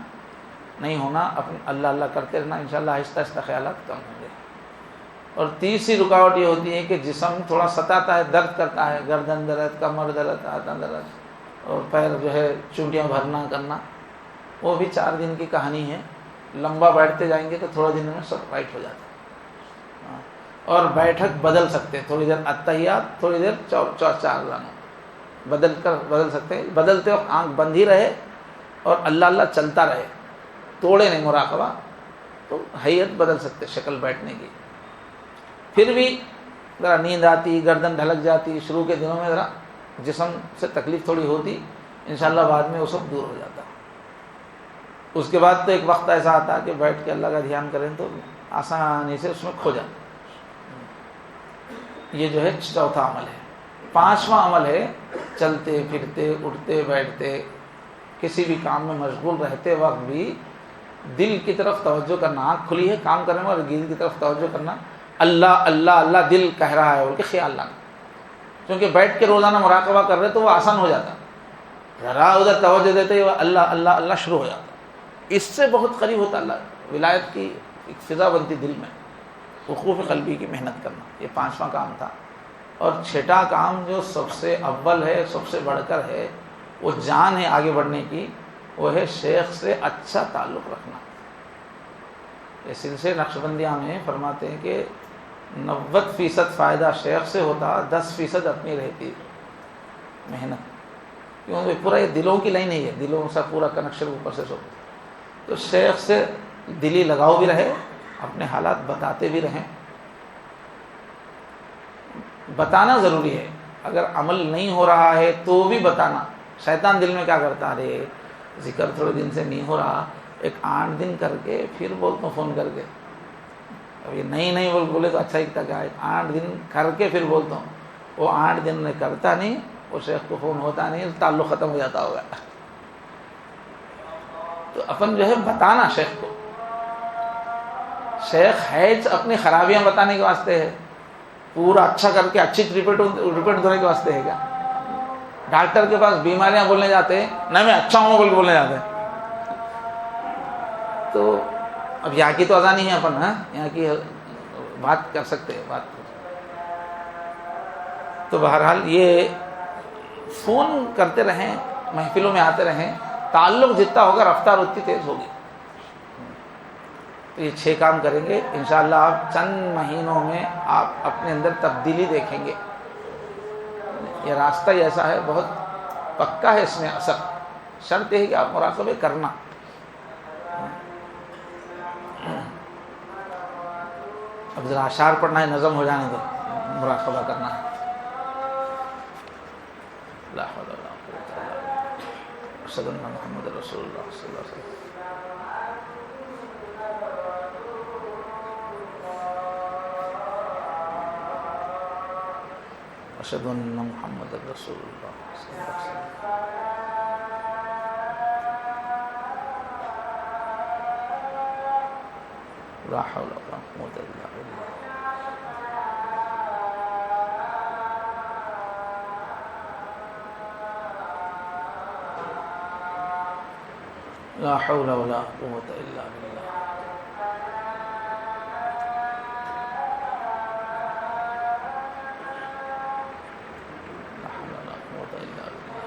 نہیں ہونا، اپنے اللہ اللہ کرتے رہنا، انشاءاللہ آہستہ آہستہ خیالات کم ہوں گے۔ اور تیسری رکاوٹ یہ ہوتی ہے کہ جسم تھوڑا ستاتا ہے، درد کرتا ہے، گردن درد، کمر درد، ہاتھ درد، اور پیر جو ہے چونٹیاں بھرنا کرنا، وہ بھی 4 دن کی کہانی ہے۔ لمبا بیٹھتے جائیں گے تو تھوڑا دن میں سب رائٹ ہو جاتا ہے۔ اور بیٹھک بدل سکتے ہیں، تھوڑی دیر اتحیات، تھوڑی دیر 4 رانوں بدل سکتے ہیں۔ بدلتے وقت آنکھ بند ہی رہے اور اللہ اللہ چلتا رہے، توڑے نہیں مراقبہ، تو حیت بدل سکتے شکل بیٹھنے کی۔ پھر بھی ذرا نیند آتی، گردن ڈھلک جاتی، شروع کے دنوں میں ذرا جسم سے تکلیف تھوڑی ہوتی، انشاءاللہ بعد میں وہ سب دور ہو جاتا۔ اس کے بعد تو ایک وقت ایسا آتا کہ بیٹھ کے اللہ کا دھیان کریں تو آسانی سے اس میں کھو جاتا۔ یہ جو ہے چوتھا عمل ہے۔ 5واں عمل ہے چلتے پھرتے اٹھتے بیٹھتے کسی بھی کام میں مشغول رہتے وقت بھی دل کی طرف توجہ کرنا، آنکھ کھلی ہے کام کرنے میں، اور دل کی طرف توجہ کرنا، اللہ اللہ اللہ دل کہہ رہا ہے بول کے خیال لانا۔ کیونکہ بیٹھ کے روزانہ مراقبہ کر رہے تو وہ آسان ہو جاتا، ذرا ادھر توجہ دیتے ہی اللہ اللہ اللہ شروع ہو جاتا، اس سے بہت قریب ہوتا اللہ، ولایت کی ایک فضا بنتی دل میں، وقوف قلبی کی محنت کرنا۔ یہ 5واں کام تھا۔ اور 6واں کام جو سب سے اول ہے، سب سے بڑھ کر ہے، وہ جان ہے آگے بڑھنے کی، وہ ہے شیخ سے اچھا تعلق رکھنا۔ یہ سلسلے نقشبندیہ میں فرماتے ہیں کہ 90% فائدہ شیخ سے ہوتا، 10% اپنی رہتی محنت۔ کیونکہ پورا یہ دلوں کی لائن ہی ہے، دلوں سے پورا کنیکشن اوپر سے سب. تو شیخ سے دلی لگاؤ بھی رہے، اپنے حالات بتاتے بھی رہیں. بتانا ضروری ہے، اگر عمل نہیں ہو رہا ہے تو بھی بتانا. شیطان دل میں کیا کرتا ہے، ذکر تھوڑے دن سے نہیں ہو رہا، ایک 8 دن کر کے پھر بولتا ہوں فون کر کے. اب یہ نہیں بولے تو اچھا ہی تھا، کیا 8 دن کر کے پھر بولتا ہوں. وہ 8 دن میں کرتا نہیں، وہ شیخ کو فون ہوتا نہیں، تعلق ختم ہو جاتا ہوگا. تو اپن جو ہے بتانا شیخ کو. شیخ ہے اپنی خرابیاں بتانے کے واسطے ہے، پورا اچھا کر کے اچھی رپورٹ دھونے کے واسطے ہے کیا؟ ڈاکٹر کے پاس بیماریاں بولنے جاتے ہیں، نہیں میں اچھا ہوں بول کے بولنے جاتے ہیں. تو اب یہاں کی تو اذان نہیں ہے اپن، یہاں کی بات کر سکتے ہیں بات. تو بہرحال یہ فون کرتے رہیں، محفلوں میں آتے رہیں، تعلق جتنا ہوگا رفتار اتنی تیز ہوگی. تو یہ 6 کام کریں گے انشاءاللہ. آپ چند مہینوں میں آپ اپنے اندر تبدیلی دیکھیں گے. یہ راستہ ہی ایسا ہے، بہت پکا ہے اس میں اثر. شرط یہ ہے کہ آپ مراقبے کرنا. اب ذرا اشعار پڑھنا ہے، نظم ہو جانے دو، مراقبہ کرنا ہے. لا حول ولا قوة الا باللہ، اشہد ان محمد رسول اللہ صلی اللہ علیہ وسلم. اشہد ان محمد رسول اللہ صلی اللہ علیہ وسلم. لا حول ولا قوة الا باللہ. لا حول ولا قوة الا باللہ. لا حول ولا قوة الا باللہ.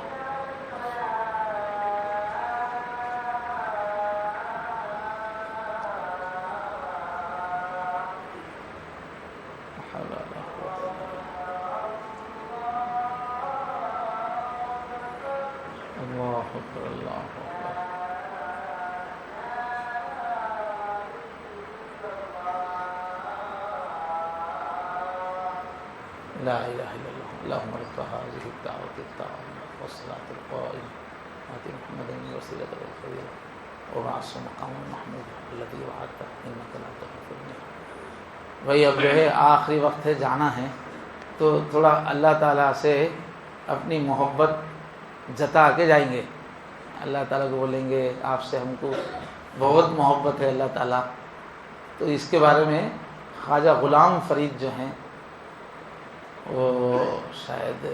لا حول ولا قوة الا باللہ. اللہ اکبر اللہ اکبر. لا الہ الا اللہ. اللہم رب هذه الدعوة التامة والصلاة القائمة آت محمدا الوسیلۃ والفضیلۃ وابعثہ مقاما محمودا الذی وعدتہ انک لا تخلف الميعاد. بھائی اب جو ہے آخری وقت ہے، جانا ہے، تو تھوڑا اللہ تعالیٰ سے اپنی محبت جتا کے جائیں گے. اللہ تعالیٰ کو بولیں گے آپ سے ہم کو بہت محبت ہے اللہ تعالیٰ. تو اس کے بارے میں خواجہ غلام فرید جو ہیں، وہ شاید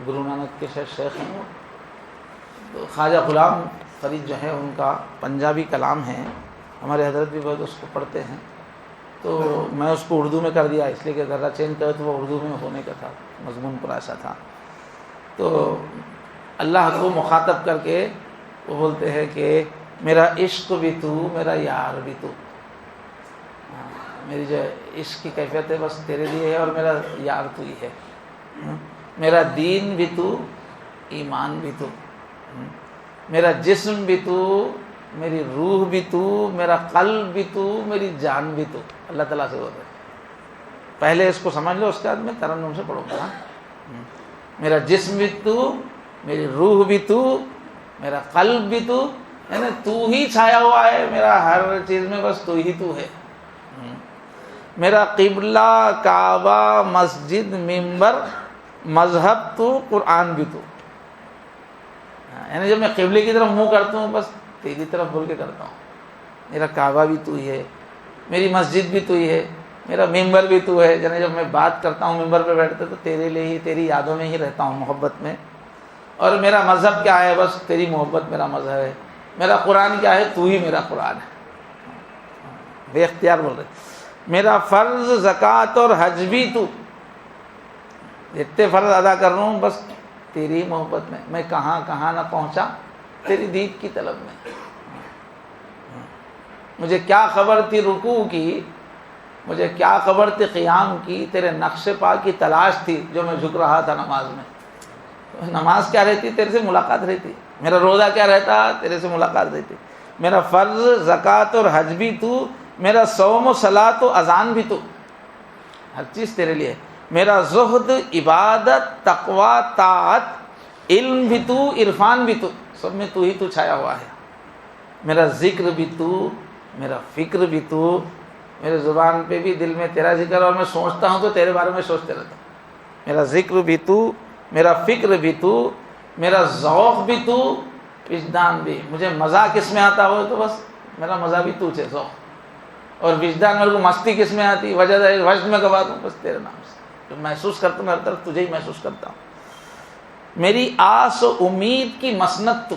گرو نانک کے شیخ ہیں. تو خواجہ غلام فرید جو ہے ان کا پنجابی کلام ہے، ہمارے حضرت بھی بہت اس کو پڑھتے ہیں. تو میں اس کو اردو میں کر دیا اس لیے کہ ذرا چینج کرے تو وہ اردو میں ہونے کا تھا، مضمون پر ایسا تھا. تو اللہ کو مخاطب کر کے وہ بولتے ہیں کہ میرا عشق بھی تو، میرا یار بھی تو. میری جو عشق کی کیفیت ہے بس تیرے لیے ہے، اور میرا یار تو ہی ہے. میرا دین بھی تو، ایمان بھی تو، میرا جسم بھی تو، میری روح بھی تو، میرا قلب بھی تو، میری جان بھی تو. اللہ تعالیٰ سے بولتے پہلے اس کو سمجھ لو، اس کے بعد میں ترنم سے پڑھوں گا. میرا جسم بھی تو، میری روح بھی تو، میرا قلب بھی تو، یعنی تو ہی چھایا ہوا ہے میرا ہر چیز میں، بس تو ہی تو ہے. میرا قبلہ، کعبہ، مسجد، منبر، مذہب تو، قرآن بھی تو. یعنی جب میں قبلے کی طرف منہ کرتا ہوں بس تیری طرف بول کے کرتا ہوں. میرا کعبہ بھی تو ہی ہے، میری مسجد بھی تو ہی ہے، میرا منبر بھی تو ہے. یعنی جب میں بات کرتا ہوں منبر پہ بیٹھتے تو تیرے لیے ہی، تیری یادوں میں ہی رہتا ہوں، محبت میں. اور میرا مذہب کیا ہے، بس تیری محبت میرا مذہب ہے. میرا قرآن کیا ہے، تو ہی میرا قرآن ہے. بے اختیار بول رہے. میرا فرض، زکوٰۃ اور حج بھی تو. جتنے فرض ادا کر رہا ہوں بس تیری محبت میں. میں کہاں کہاں نہ پہنچا تیری دید کی طلب میں. مجھے کیا خبر تھی رکوع کی، مجھے کیا خبر تھی قیام کی، تیرے نقش پا کی تلاش تھی جو میں جھک رہا تھا نماز میں. نماز کیا رہتی؟ تیرے سے ملاقات رہتی. میرا روزہ کیا رہتا؟ تیرے سے ملاقات رہتی. میرا فرض زکوٰۃ اور حج بھی تو، میرا صوم و صلاۃ و اذان بھی تو، ہر چیز تیرے لیے. میرا زہد، عبادت، تقوی، طاعت، علم بھی تو، عرفان بھی تو، سب میں تو ہی تو چھایا ہوا ہے. میرا ذکر بھی تو، میرا فکر بھی تو، میرے زبان پہ بھی دل میں تیرا ذکر، اور میں سوچتا ہوں تو تیرے بارے میں سوچتے رہتا ہوں. میرا ذکر بھی تو، میرا فکر بھی تو، میرا ذوق بھی تو، وجدان بھی. مجھے مزہ کس میں آتا ہو تو بس میرا مزہ بھی تو ہے، ذوق. اور وجدان میرے کو مستی کس میں آتی؟ وجد میں گواتا ہوں بس تیرے نام سے. جو محسوس کرتا ہوں ہر طرف تجھے ہی محسوس کرتا ہوں. میری آس و امید کی مسند تو،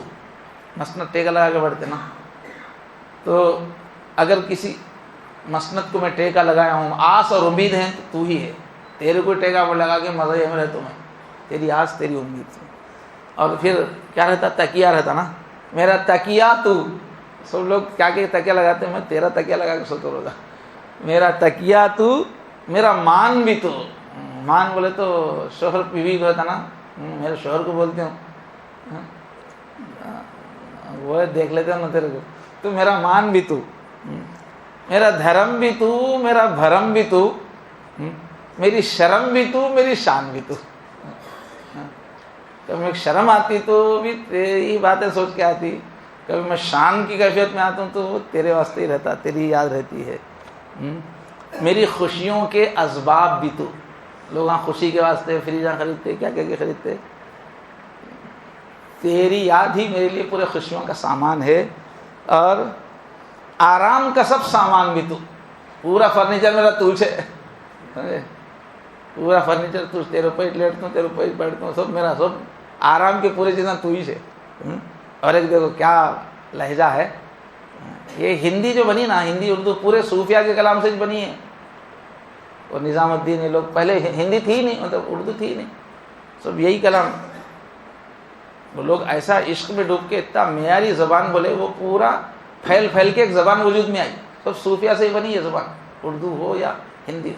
مسند ٹیکا لگا کے بڑھتے نا، تو اگر کسی مسند کو میں ٹیکا لگایا ہوں، آس اور امید ہے تو ہی ہے. تیرے کو ٹیکا لگا کے مزہ ہی میں رہتا ہوں، تیری آس تیری امید سے. اور پھر کیا رہتا؟ تکیہ رہتا نا. میرا تکیہ تو. سب لوگ کیا کہ تکیہ لگاتے ہیں، میں تیرا تکیہ لگا کے سوتا رہتا. میرا تکیہ تو، میرا مان بھی تو. مان بولے تو شوہر بیوی کو رہتا نا، میرے شوہر کو بولتے ہوں، وہ دیکھ لیتے ہوں نا تیرے کو. تو میرا مان بھی تو، میرا دھرم بھی تو، میرا بھرم بھی تو، میری شرم بھی تو، میری شان بھی تو. کبھی میں شرم آتی تو بھی تیری باتیں سوچ کے آتی، کبھی میں شان کی کیفیت میں آتا ہوں تو وہ تیرے واسطے ہی رہتا، تیری یاد رہتی ہے. میری خوشیوں کے اسباب بھی تو. لوگ وہاں خوشی کے واسطے فریجاں خریدتے، کیا کیا خریدتے، تیری یاد ہی میرے لیے پورے خوشیوں کا سامان ہے. اور آرام کا سب سامان بھی تو. پورا فرنیچر میرا تجھ ہے، پورا فرنیچر تجھ. تیرے اوپر لیٹتا ہوں، تیرے اوپر بیٹھتا ہوں، سب میرا، سب آرام کے پورے چیزیں تو ہی سے. اور ایک دیکھو کیا لہجہ ہے. یہ ہندی جو بنی نا، ہندی اردو پورے صوفیہ کے کلام سے بنی ہے. اور نظام الدین یہ لوگ، پہلے ہندی تھی نہیں، مطلب اردو تھی نہیں، سب یہی کلام. وہ لوگ ایسا عشق میں ڈوب کے اتنا معیاری زبان بولے، وہ پورا پھیل پھیل کے ایک زبان وجود میں آئی. سب صوفیہ سے ہی بنی یہ زبان، اردو ہو یا ہندی.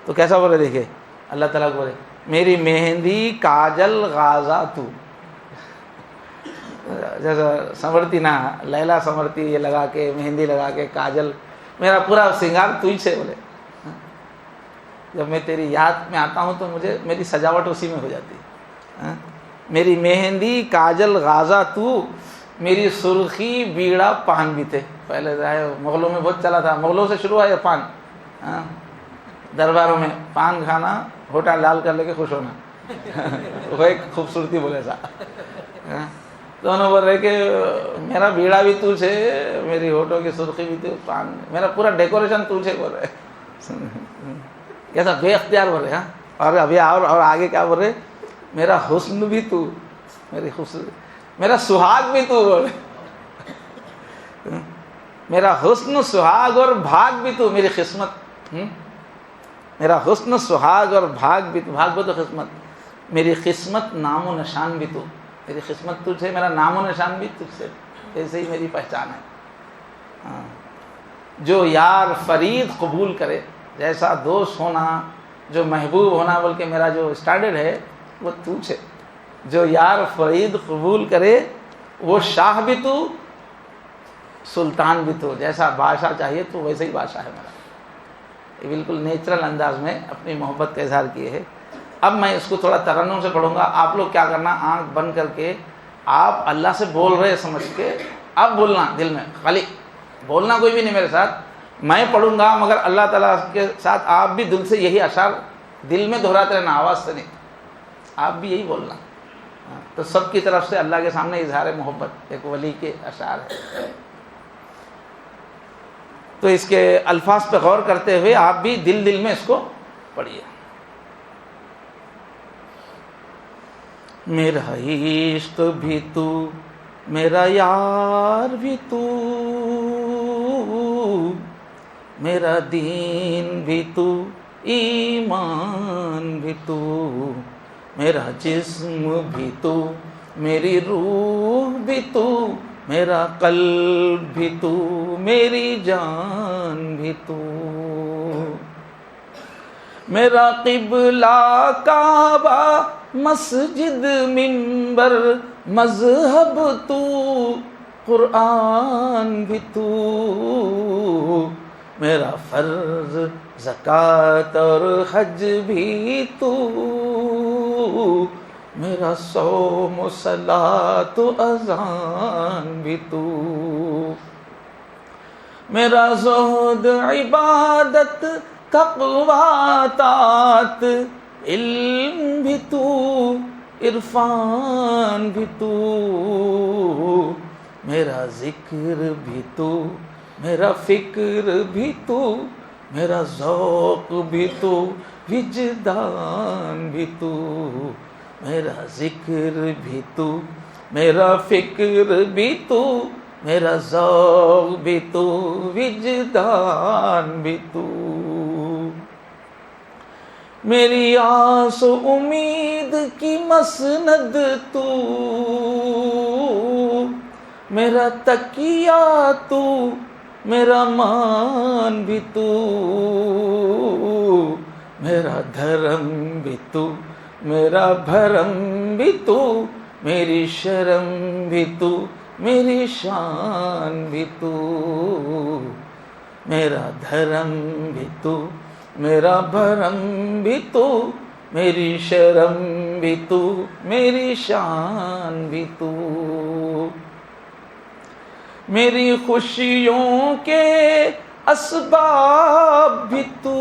تو کیسا بولے دیکھے اللہ تعالیٰ کو، بولے میری مہندی کاجل غازہ تو. جیسا سنورتی نا، لیلا سنورتی، یہ لگا کے مہندی لگا کے کاجل، میرا پورا سنگار تو ہی سے. بولے جب میں تیری یاد میں آتا ہوں تو مجھے میری سجاوٹ اسی میں ہو جاتی ہے. میری مہندی کاجل غازہ تو، میری سرخی بیڑا پان بھی تھے. پہلے مغلوں میں بہت چلا تھا، مغلوں سے شروع ہے یہ پان. درباروں میں پان کھانا، ہوٹا لال کر لے کے خوش ہونا، وہ ایک خوبصورتی بولے سا. دونوں بول رہے کہ میرا بیڑا بھی تو سے، میری ہوٹوں کی سرخی بھی تو، پان میرا پورا ڈیکوریشن تو سے بول رہے. کیسا بے اختیار بول رہے. اور ابھی اور آگے کیا بول رہے، میرا حسن بھی تو، میری حسن، میرا سہاگ بھی تو بول رہے. میرا حسن، سہاگ اور بھاگ بھی تو، میری قسمت. میرا حسن، سہاگ اور بھاگ بھی تو، بھاگ بھی تو قسمت. میری قسمت، نام و نشان بھی تو. میری قسمت تجھ سے، میرا نام و نشان بھی تجھ سے. ایسے ہی میری پہچان ہے. جو یار فرید قبول کرے، جیسا دوست ہونا، جو محبوب ہونا بول کے میرا جو اسٹینڈرڈ ہے وہ تجھ ہے. جو یار فرید قبول کرے وہ شاہ بھی تو، سلطان بھی تو. جیسا بادشاہ چاہیے تو ویسے ہی بادشاہ ہے میرا. یہ بالکل نیچرل انداز میں اپنی محبت کا اظہار کیے ہے. اب میں اس کو تھوڑا ترنم سے پڑھوں گا. آپ لوگ کیا کرنا، آنکھ بند کر کے آپ اللہ سے بول رہے سمجھ کے اب بولنا دل میں، خالی بولنا کوئی بھی نہیں میرے ساتھ. میں پڑھوں گا مگر اللہ تعالیٰ کے ساتھ آپ بھی دل سے یہی اشعار دل میں دہراتے رہنا، آواز سے نہیں. آپ بھی یہی بولنا. تو سب کی طرف سے اللہ کے سامنے اظہار محبت ایک ولی کے اشعار ہے. تو اس کے الفاظ پہ غور کرتے ہوئے آپ بھی دل دل میں اس کو پڑھیے. میرا عشق بھی تو، میرا یار بھی تو، میرا دین بھی تو، ایمان بھی تو، میرا جسم بھی تو، میری روح بھی تو، میرا قلب بھی تو، میری جان بھی تو. میرا قبلہ کعبہ، مسجد منبر، مذہب تو، قرآن بھی تو، میرا فرض زکوٰۃ اور حج بھی تو، میرا صوم و صلاۃ و اذان بھی تو، میرا زہد عبادت تقویٰ طاعت علم بھی تو، عرفان بھی تو، میرا ذکر بھی تو، میرا فکر بھی تو، میرا ذوق بھی تو، وجدان بھی تو، میرا ذکر بھی تو، میرا فکر بھی تو، میرا ذوق بھی تو، وجدان بھی تو، میری آس و امید کی مسند تو، میرا تکیہ تو، میرا مان بھی تو، میرا دھرم بھی تو، میرا بھرم بھی تو، میری شرم بھی تو، میری شان بھی تو، میرا دھرم بھی تو، میرا بھرم بھی تو، میری شرم بھی تو، میری شان بھی تو، میری خوشیوں کے اسباب بھی تو،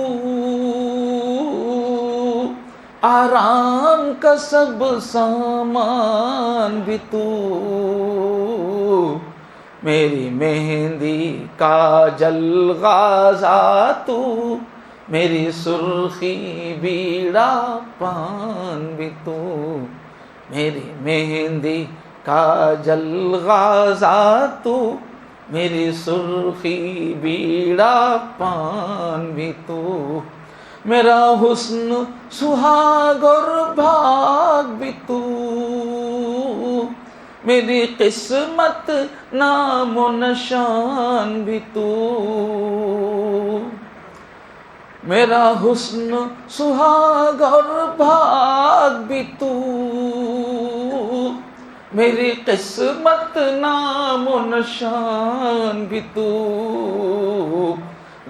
آرام کا سب سامان بھی تو، میری مہندی کاجل غازہ تو، میری سرخی بیڑا پان بھی تو، میری مہندی کاجل غازہ تو، میری سرخی بیڑا پان بھی تو، میرا حسن سہاگ اور بھاگ بھی تو، میری قسمت نام و نشان بھی تو، میرا حسن سہاگ اور بھاگ بھی تو، میری قسمت نام و نشان بھی تو،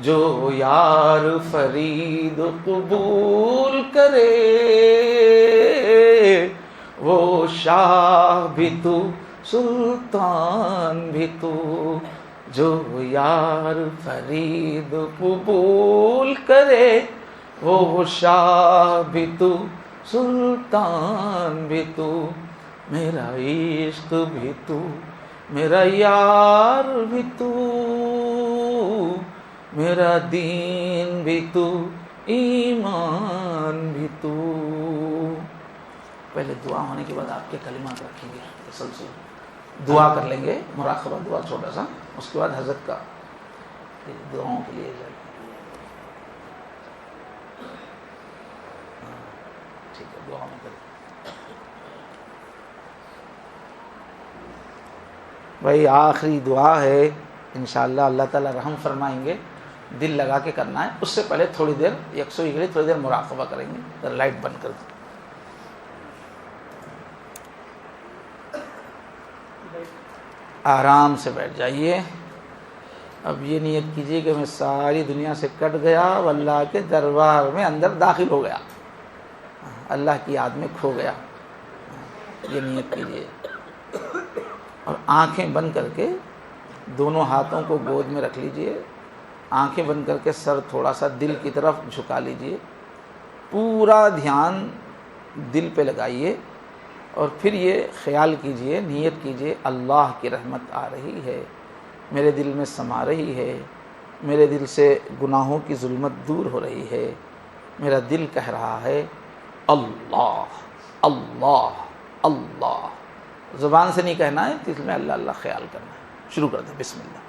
جو یار فرید قبول کرے وہ شاہ بھی تو، سلطان بھی تو، جو یار فرید قبول کرے وہ شاہ بھی تو، سلطان بھی تو، میرا عشق بھی تو، میرا یار بھی تو، میرا دین بھی تو، ایمان بھی تو۔ پہلے دعا ہونے کے بعد آپ کے کلمات رکھیں گے، تسلسل دعا کر لیں گے، مراقبہ دعا چھوٹا سا، اس کے بعد حضرت کا دعاؤں کے لیے جائیں گے۔ ٹھیک ہے، دعا میں کریں بھائی، آخری دعا ہے، انشاءاللہ اللہ تعالیٰ رحم فرمائیں گے، دل لگا کے کرنا ہے۔ اس سے پہلے تھوڑی دیر یکسوئی کے لیے تھوڑی دیر مراقبہ کریں گے، ذرا لائٹ بند کر دیں۔ آرام سے بیٹھ جائیے۔ اب یہ نیت کیجیے کہ میں ساری دنیا سے کٹ گیا اور اللہ کے دربار میں اندر داخل ہو گیا، اللہ کی یاد میں کھو گیا، یہ نیت کیجیے۔ اور آنکھیں بند کر کے دونوں ہاتھوں کو گود میں رکھ لیجئے، آنکھیں بند کر کے سر تھوڑا سا دل کی طرف جھکا لیجئے، پورا دھیان دل پہ لگائیے، اور پھر یہ خیال کیجئے، نیت کیجئے، اللہ کی رحمت آ رہی ہے، میرے دل میں سما رہی ہے، میرے دل سے گناہوں کی ظلمت دور ہو رہی ہے، میرا دل کہہ رہا ہے اللہ اللہ اللہ۔ زبان سے نہیں کہنا ہے، دل میں اللہ اللہ خیال کرنا ہے۔ شروع کر دیں، بسم اللہ۔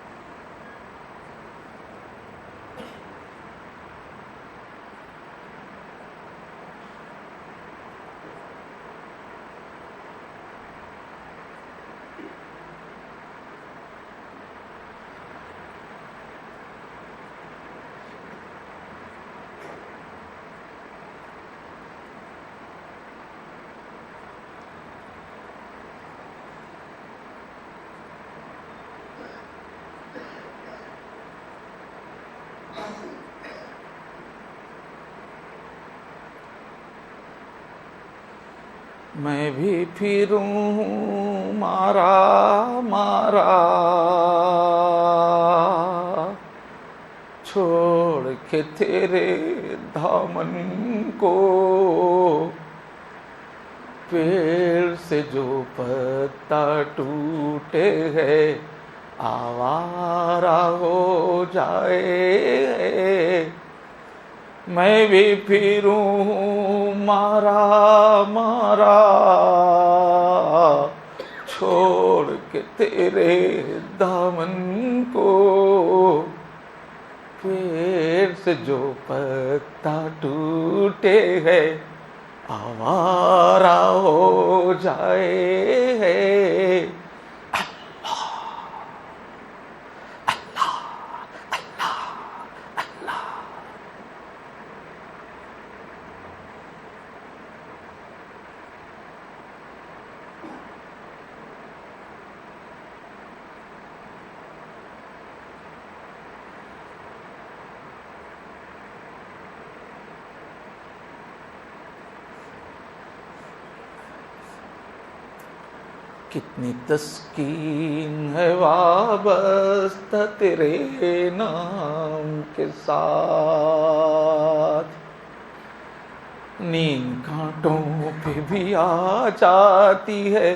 میں بھی پھروں مارا مارا چھوڑ کے تیرے دامن کو، پیڑ سے جو پتا ٹوٹے ہے آوارہ ہو جائے، میں بھی پھروں مارا مارا چھوڑ کے تیرے دامن کو، پیڑ سے جو پتا ٹوٹے ہے آوارہ ہو جائے۔ کتنی تسکین ہے وابستہ تیرے نام کے ساتھ، نیند کانٹوں پہ بھی آ جاتی ہے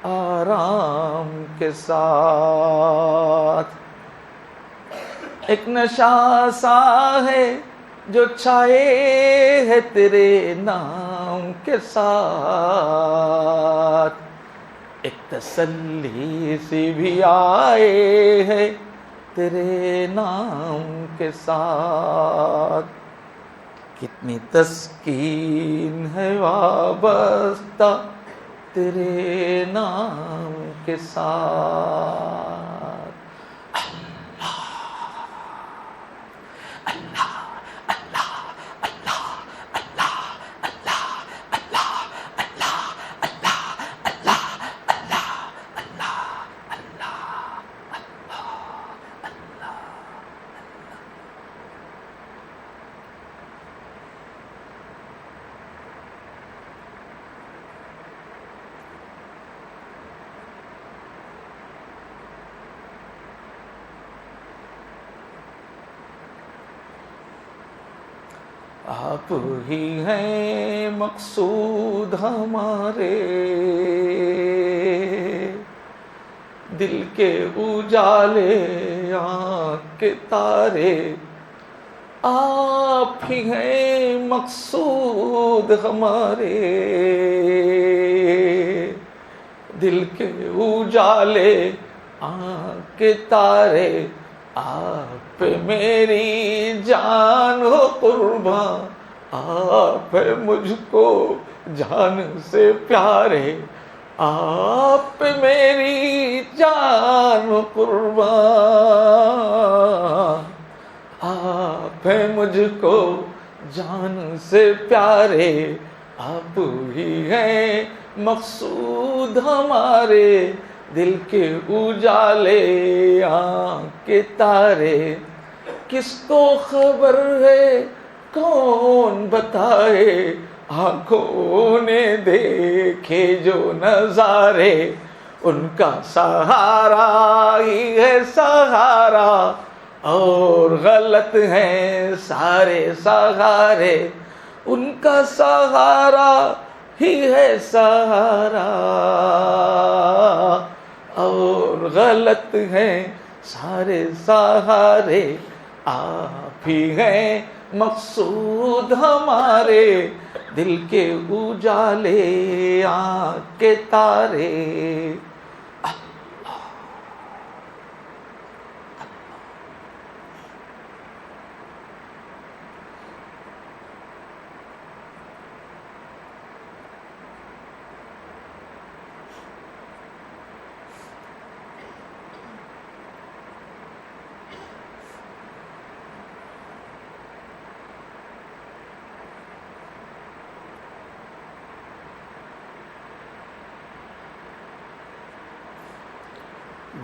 آرام کے ساتھ، ایک نشہ سا ہے جو چھائے ہے تیرے نام کے ساتھ، ایک تسلی سی بھی آئے ہے تیرے نام کے ساتھ، کتنی تسکین ہے وابستہ تیرے نام کے ساتھ۔ آپ ہی ہیں مقصود ہمارے، دل کے اجالے آنکھ کے تارے، آپ ہی ہیں مقصود ہمارے، دل کے اجالے آنکھ کے تارے، آپ پہ میری جان ہو قربان، آپ پہ مجھ کو جان سے پیارے، آپ پہ میری جان ہو قربان، آپ پہ مجھ کو جان سے پیارے، آپ ہی ہیں مقصود ہمارے، دل کے اجالے آنکھ کے تارے، کس کو خبر ہے کون بتائے، آنکھوں نے دیکھے جو نظارے، ان کا سہارا ہی ہے سہارا، اور غلط ہیں سارے سہارے، ان کا سہارا ہی ہے سہارا، اور غلط ہیں سارے سہارے، آپ ہی ہیں مقصود ہمارے، دل کے اجالے آنکھ کے تارے۔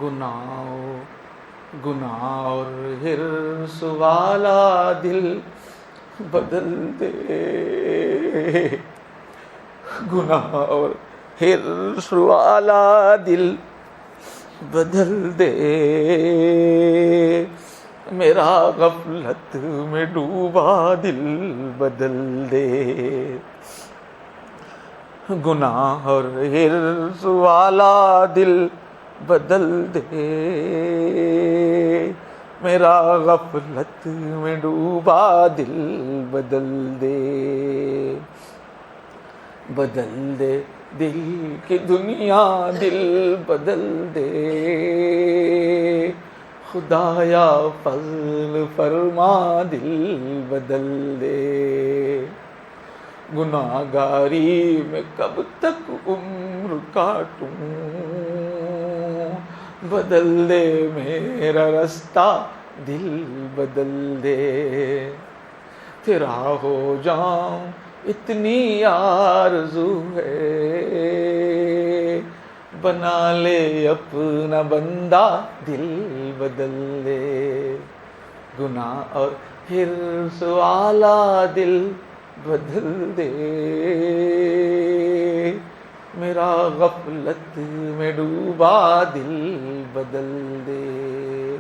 گناہوں گناہ اور حرص والا دل بدل دے، گناہ اور حرص والا دل بدل دے، میرا غفلت میں ڈوبا دل بدل دے، گناہ اور حرص والا دل بدل دے، میرا غفلت میں ڈوبا دل بدل دے، بدل دے دل کی دنیا دل بدل دے، خدایا فضل فرما دل بدل دے، گناہگاری میں کب تک عمر کاٹوں، بدل دے میرا رستہ دل بدل دے، تیرا ہو جاؤں اتنی آرزو ہے، بنا لے اپنا بندہ دل بدل دے، گناہ اور حرص والا دل بدل دے، میرا غفلت میں ڈوبا دل بدل دے۔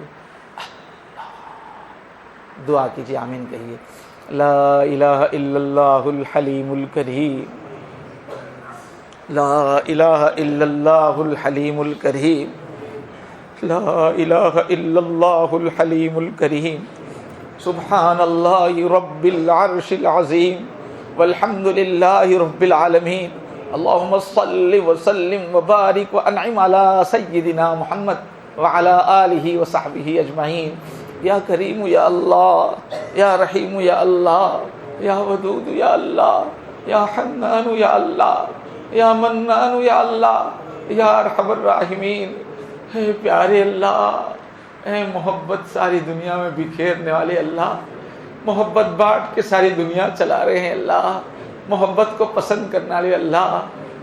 دعا کیجیے، آمین کہیے۔ لا الہ الا اللہ الحلیم الکریم، لا الہ الا اللہ الحلیم الکریم، لا الہ الا اللہ الحلیم الکریم، سبحان اللہ رب العرش العظیم، والحمد للہ رب العالمین، اللہم صل وسلم وبارک وانعم علی سیدنا محمد وعلی آلہ وصحبہ اجمعین۔ یا کریم یا اللہ، یا رحیم یا اللہ، یا ودود یا اللہ، یا حنان یا اللہ، یا منان یا اللہ، یا ارحم الراحمین۔ اے پیارے اللہ، اے محبت ساری دنیا میں بکھیرنے والے اللہ، محبت بانٹ کے ساری دنیا چلا رہے ہیں اللہ، محبت کو پسند کرنے والے اللہ،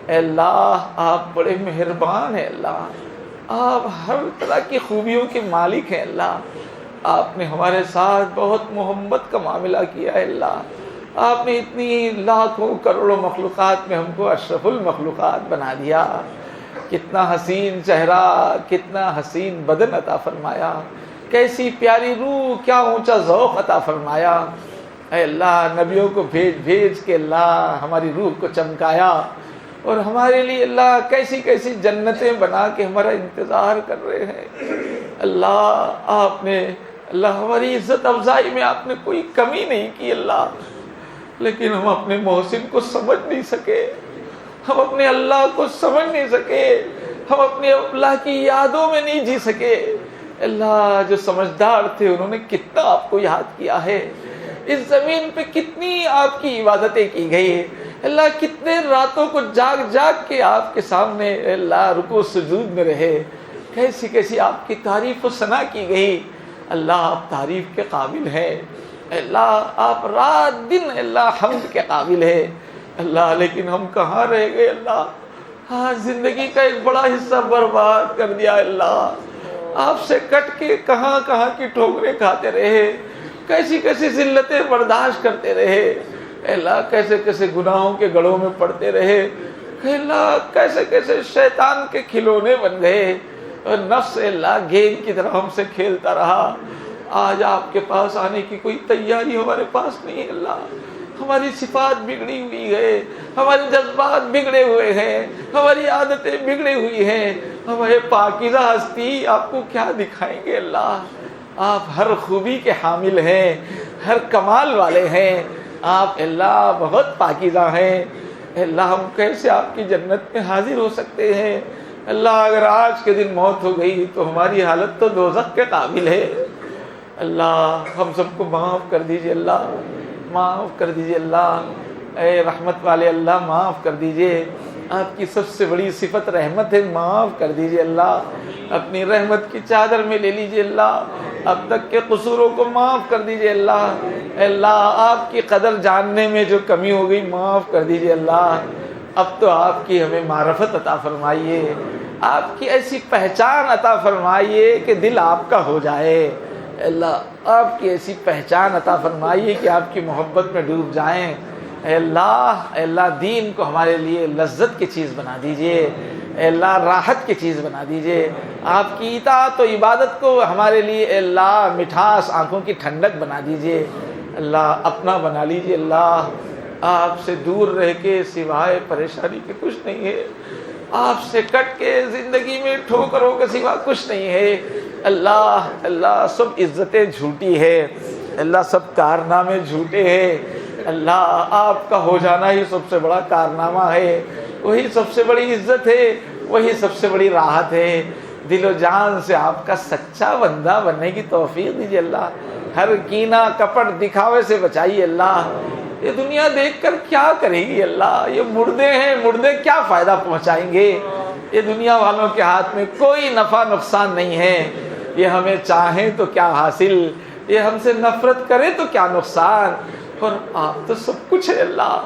اے اللہ آپ بڑے مہربان ہیں اللہ، آپ ہر طرح کی خوبیوں کے مالک ہیں اللہ، آپ نے ہمارے ساتھ بہت محبت کا معاملہ کیا ہے اللہ، آپ نے اتنی لاکھوں کروڑوں مخلوقات میں ہم کو اشرف المخلوقات بنا دیا، کتنا حسین چہرہ، کتنا حسین بدن عطا فرمایا، کیسی پیاری روح، کیا اونچا ذوق عطا فرمایا، اے اللہ نبیوں کو بھیج بھیج کے اللہ ہماری روح کو چمکایا، اور ہمارے لیے اللہ کیسی کیسی جنتیں بنا کے ہمارا انتظار کر رہے ہیں اللہ، آپ نے اللہ ہماری عزت افزائی میں آپ نے کوئی کمی نہیں کی اللہ، لیکن ہم اپنے محسن کو سمجھ نہیں سکے، ہم اپنے اللہ کو سمجھ نہیں سکے، ہم اپنے اللہ کی یادوں میں نہیں جی سکے اللہ۔ جو سمجھدار تھے انہوں نے کتنا آپ کو یاد کیا ہے، اس زمین پہ کتنی آپ کی عبادتیں کی گئی اللہ، کتنے راتوں کو جاگ جاگ کے آپ کے سامنے اللہ رکوع سجود میں رہے، کیسی کیسی آپ کی تعریف و ثنا کی گئی اللہ، آپ تعریف کے قابل ہیں اللہ، آپ رات دن اللہ حمد کے قابل ہیں اللہ، لیکن ہم کہاں رہ گئے اللہ، زندگی کا ایک بڑا حصہ برباد کر دیا اللہ، آپ سے کٹ کے کہاں کہاں کی ٹھوکریں کھاتے رہے، کیسی کیسی ذلتیں برداشت کرتے رہے اللہ، کیسے کیسے گناہوں کے گڑھوں میں پڑتے رہے اللہ، کیسے کیسے شیطان کے کھلونے بن گئے، اور نفس اللہ گیند کی طرح ہم سے کھیلتا رہا۔ آج آپ کے پاس آنے کی کوئی تیاری ہمارے پاس نہیں ہے اللہ، ہماری صفات بگڑی ہوئی ہے، ہمارے جذبات بگڑے ہوئے ہیں، ہماری عادتیں بگڑی ہوئی ہیں، ہمارے پاکیزہ ہستی آپ کو کیا دکھائیں گے اللہ، آپ ہر خوبی کے حامل ہیں، ہر کمال والے ہیں آپ اللہ، بہت پاکیزہ ہیں اللہ، ہم کیسے آپ کی جنت میں حاضر ہو سکتے ہیں اللہ، اگر آج کے دن موت ہو گئی تو ہماری حالت تو دوزخ کے قابل ہے اللہ، ہم سب کو معاف کر دیجئے اللہ، معاف کر دیجئے اللہ، اے رحمت والے اللہ معاف کر دیجئے، آپ کی سب سے بڑی صفت رحمت ہے، معاف کر دیجئے اللہ، اپنی رحمت کی چادر میں لے لیجئے اللہ، اب تک کے قصوروں کو معاف کر دیجئے اللہ، اے اللہ آپ کی قدر جاننے میں جو کمی ہو گئی معاف کر دیجئے اللہ، اب تو آپ کی ہمیں معرفت عطا فرمائیے آپ کی ایسی پہچان عطا فرمائیے کہ دل آپ کا ہو جائے۔ اللہ آپ کی ایسی پہچان عطا فرمائیے کہ آپ کی محبت میں ڈوب جائیں۔ اے اللہ دین کو ہمارے لیے لذت کی چیز بنا دیجئے، اے اللہ راحت کی چیز بنا دیجئے۔ آپ کی اطاعت و عبادت کو ہمارے لیے اے اللہ مٹھاس، آنکھوں کی ٹھنڈک بنا دیجئے۔ اللہ اپنا بنا لیجئے۔ اللہ آپ سے دور رہ کے سوائے پریشانی کے کچھ نہیں ہے، آپ سے کٹ کے زندگی میں ٹھوکروں کے سوا کچھ نہیں ہے۔ اللہ سب عزتیں جھوٹی ہے، اللہ سب کارنامے جھوٹے ہیں۔ اللہ آپ کا ہو جانا ہی سب سے بڑا کارنامہ ہے، وہی سب سے بڑی عزت ہے، وہی سب سے بڑی راحت ہے۔ دل و جان سے آپ کا سچا بندہ بننے کی توفیق دیجیے اللہ۔ ہر کینہ کپٹ دکھاوے سے بچائیے اللہ۔ یہ دنیا دیکھ کر کیا کرے گی اللہ؟ یہ مردے ہیں، مردے کیا فائدہ پہنچائیں گے؟ یہ دنیا والوں کے ہاتھ میں کوئی نفع نقصان نہیں ہے۔ یہ ہمیں چاہیں تو کیا حاصل، یہ ہم سے نفرت کرے تو کیا نقصان، اور آپ تو سب کچھ ہے اللہ۔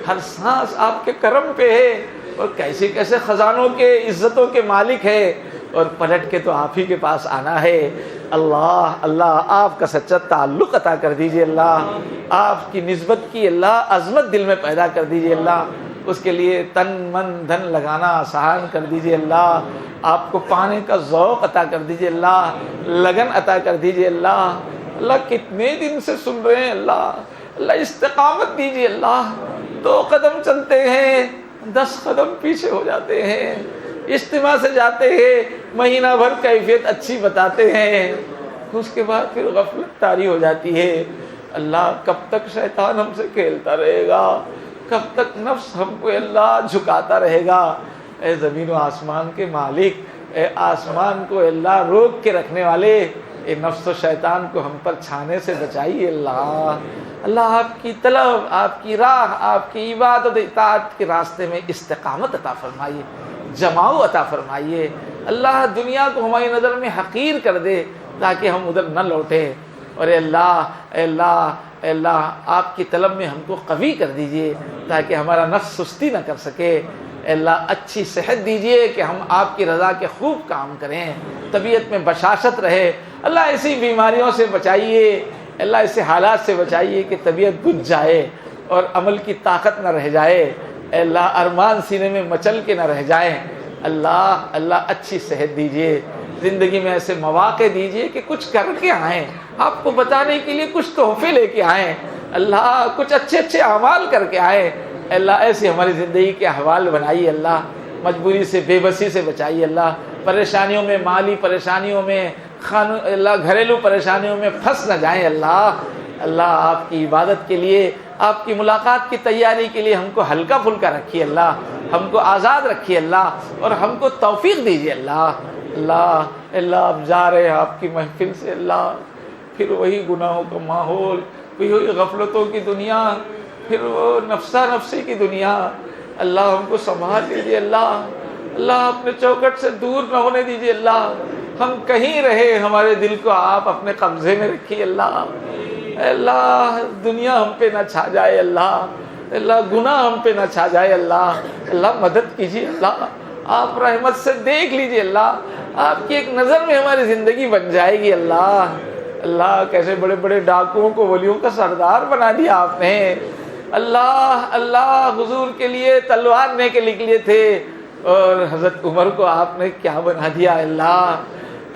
ہر سانس آپ کے کرم پہ ہے، اور کیسے کیسے خزانوں کے عزتوں کے مالک ہے، اور پلٹ کے تو آپ ہی کے پاس آنا ہے۔ اللہ آپ کا سچا تعلق عطا کر دیجئے اللہ۔ آپ کی نسبت کی اللہ عظمت دل میں پیدا کر دیجئے اللہ۔ اس کے لیے تن من دھن لگانا آسان کر دیجئے اللہ۔ آپ کو پانے کا ذوق عطا کر دیجئے اللہ، لگن عطا کر دیجئے اللہ۔ اللہ کتنے دن سے سن رہے ہیں اللہ استقامت دیجئے اللہ۔ 2 قدم چلتے ہیں 10 قدم پیچھے ہو جاتے ہیں، اجتماع سے جاتے ہیں مہینہ بھر کیفیت اچھی بتاتے ہیں، اس کے بعد پھر غفلت طاری ہو جاتی ہے۔ اللہ کب تک شیطان ہم سے کھیلتا رہے گا؟ کب تک نفس ہم کو اللہ جھکاتا رہے گا؟ اے زمین و آسمان کے مالک، اے آسمان کو اللہ روک کے رکھنے والے، اے نفس و شیطان کو ہم پر چھانے سے بچائیے اللہ۔ اللہ آپ کی طلب، آپ کی راہ، آپ کی عبادت اطاعت کے راستے میں استقامت عطا فرمائیے، جماؤ عطا فرمائیے۔ اللہ دنیا کو ہماری نظر میں حقیر کر دے تاکہ ہم ادھر نہ لوٹیں، اور اے اللہ آپ کی طلب میں ہم کو قوی کر دیجئے تاکہ ہمارا نفس سستی نہ کر سکے۔ اے اللہ اچھی صحت دیجئے کہ ہم آپ کی رضا کے خوب کام کریں، طبیعت میں بشاشت رہے۔ اللہ ایسی بیماریوں سے بچائیے، اللہ ایسے حالات سے بچائیے کہ طبیعت بجھ جائے اور عمل کی طاقت نہ رہ جائے۔ اے اللہ ارمان سینے میں مچل کے نہ رہ جائیں۔ اللہ اچھی صحت دیجئے، زندگی میں ایسے مواقع دیجئے کہ کچھ کر کے آئیں، آپ کو بتانے کے لیے کچھ تحفے لے کے آئیں، اللہ کچھ اچھے اعمال کر کے آئیں۔ اللہ ایسی ہماری زندگی کے احوال بنائیے اللہ، مجبوری سے بے بسی سے بچائیے اللہ، پریشانیوں میں، مالی پریشانیوں میں، اللہ گھریلو پریشانیوں میں پھنس نہ جائیں اللہ آپ کی عبادت کے لیے، آپ کی ملاقات کی تیاری کے لیے ہم کو ہلکا پھلکا رکھیے اللہ، ہم کو آزاد رکھیے اللہ، اور ہم کو توفیق دیجیے اللہ آپ جا رہے ہیں آپ کی محفل سے اللہ، پھر وہی گناہوں کا ماحول، وہی غفلتوں کی دنیا، پھر وہ نفسا نفسی کی دنیا۔ اللہ ہم کو سنبھال لیجیے اللہ اپنے چوکٹ سے دور نہ ہونے دیجیے اللہ، ہم کہیں رہے ہمارے دل کو آپ اپنے قبضے میں رکھیے اللہ دنیا ہم پہ نہ چھا جائے اللہ گناہ ہم پہ نہ چھا جائے اللہ مدد کیجیے اللہ، آپ رحمت سے دیکھ لیجیے اللہ، آپ کی ایک نظر میں ہماری زندگی بن جائے گی اللہ کیسے بڑے بڑے ڈاکوؤں کو ولیوں کا سردار بنا دیا آپ نے اللہ حضور کے لیے تلوار لے کے نکلے تھے، اور حضرت عمر کو آپ نے کیا بنا دیا اللہ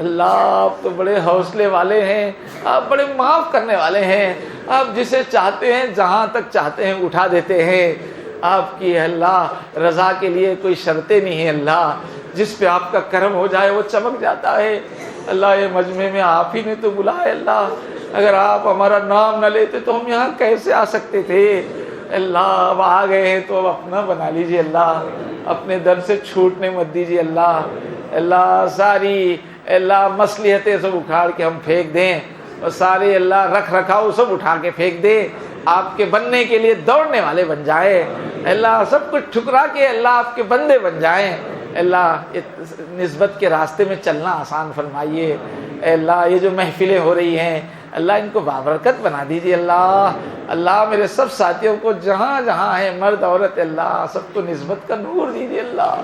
آپ تو بڑے حوصلے والے ہیں، آپ بڑے معاف کرنے والے ہیں، آپ جسے چاہتے ہیں جہاں تک چاہتے ہیں اٹھا دیتے ہیں، آپ کی اللہ رضا کے لیے کوئی شرطیں نہیں ہیں اللہ، جس پہ آپ کا کرم ہو جائے وہ چمک جاتا ہے اللہ۔ یہ مجمع میں آپ ہی نے تو بلایا اللہ، اگر آپ ہمارا نام نہ لیتے تو ہم یہاں کیسے آ سکتے تھے اللہ، اب آ گئے ہیں تو اب اپنا بنا لیجیے اللہ، اپنے در سے چھوٹنے مت دیجیے اللہ ساری مصلحتیں سب اکھاڑ کے ہم پھینک دیں، اور سارے اللہ رکھ رکھاؤ سب اٹھا کے پھینک دیں، آپ کے بننے کے لیے دوڑنے والے بن جائیں اللہ، سب کچھ ٹھکرا کے اللہ آپ کے بندے بن جائیں اللہ، نسبت کے راستے میں چلنا آسان فرمائیے اللہ۔ یہ جو محفلیں ہو رہی ہیں اللہ ان کو بابرکت بنا دیجیے اللہ میرے سب ساتھیوں کو جہاں جہاں ہیں مرد عورت اللہ سب کو نسبت کا نور دیجیے اللہ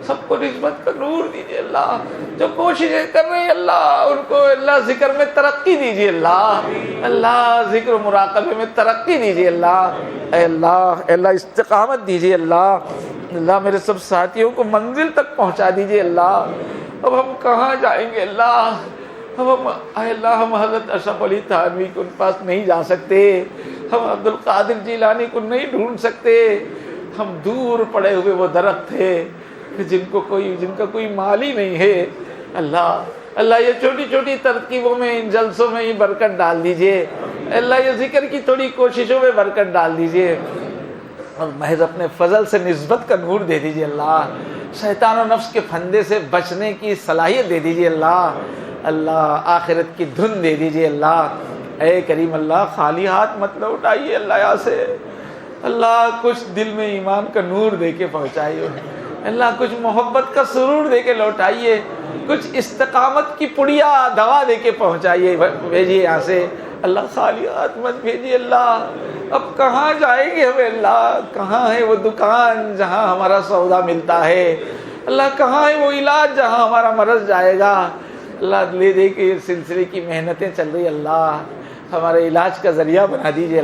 سب کو نسبت کا نور دیجیے اللہ، جو کوششیں کر رہے ہیں اللہ ان کو اللہ ذکر میں ترقی دیجیے اللہ، اللہ ذکر و مراقبے میں ترقی دیجیے اللہ، اے اللہ استقامت دیجیے اللہ، اللہ میرے سب ساتھیوں کو منزل تک پہنچا دیجیے اللہ۔ اب ہم کہاں جائیں گے اللہ؟ اے اللہ ہم حضرت اشرف علی تھانوی کے ان پاس نہیں جا سکتے، ہم عبد القادر جیلانی کو نہیں ڈھونڈ سکتے، ہم دور پڑے ہوئے وہ درخت تھے جن کا کوئی مال ہی نہیں ہے۔ اللہ یہ چھوٹی چھوٹی ترکیبوں میں، ان جلسوں میں ہی برکت ڈال دیجئے، اللہ یہ ذکر کی تھوڑی کوششوں میں برکت ڈال دیجئے، اور محض اپنے فضل سے نسبت کا نور دے دیجئے اللہ، شیطان و نفس کے پھندے سے بچنے کی صلاحیت دے دیجئے اللہ، آخرت کی دھن دے دیجئے اللہ۔ اے کریم اللہ خالی ہاتھ مت لوٹائیے اللہ یہاں سے، اللہ کچھ دل میں ایمان کا نور دے کے پہنچائیے اللہ، کچھ محبت کا سرور دے کے لوٹائیے، کچھ استقامت کی پڑیا دوا دے کے پہنچائیے، بھیجیے یہاں سے اللہ، خالی ہاتھ مت بھیجیے اللہ۔ اب کہاں جائیں گے ہمیں اللہ؟ کہاں ہے وہ دکان جہاں ہمارا سودا ملتا ہے اللہ؟ کہاں ہے وہ علاج جہاں ہمارا مرض جائے گا اللہ؟ لے دے کے اس سلسلے کی محنتیں چل رہی اللہ، ہمارے علاج کا ذریعہ بنا دیجیے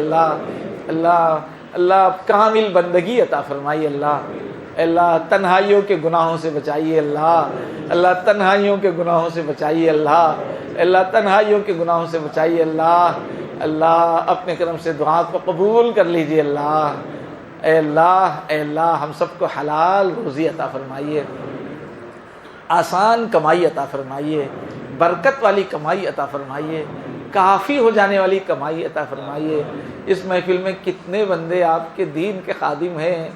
اللہ، کامل بندگی عطا فرمائیے اللہ، تنہائیوں کے گناہوں سے بچائیے اللہ، تنہائیوں کے گناہوں سے بچائیے اللہ، تنہائیوں کے گناہوں سے بچائیے اللہ، اپنے کرم سے دعا کو قبول کر لیجیے اے اللہ ہم سب کو حلال روزی عطا فرمائیے، آسان کمائی عطا فرمائیے، برکت والی کمائی عطا فرمائیے، کافی ہو جانے والی کمائی عطا فرمائیے۔ اس محفل میں کتنے بندے آپ کے دین کے خادم ہیں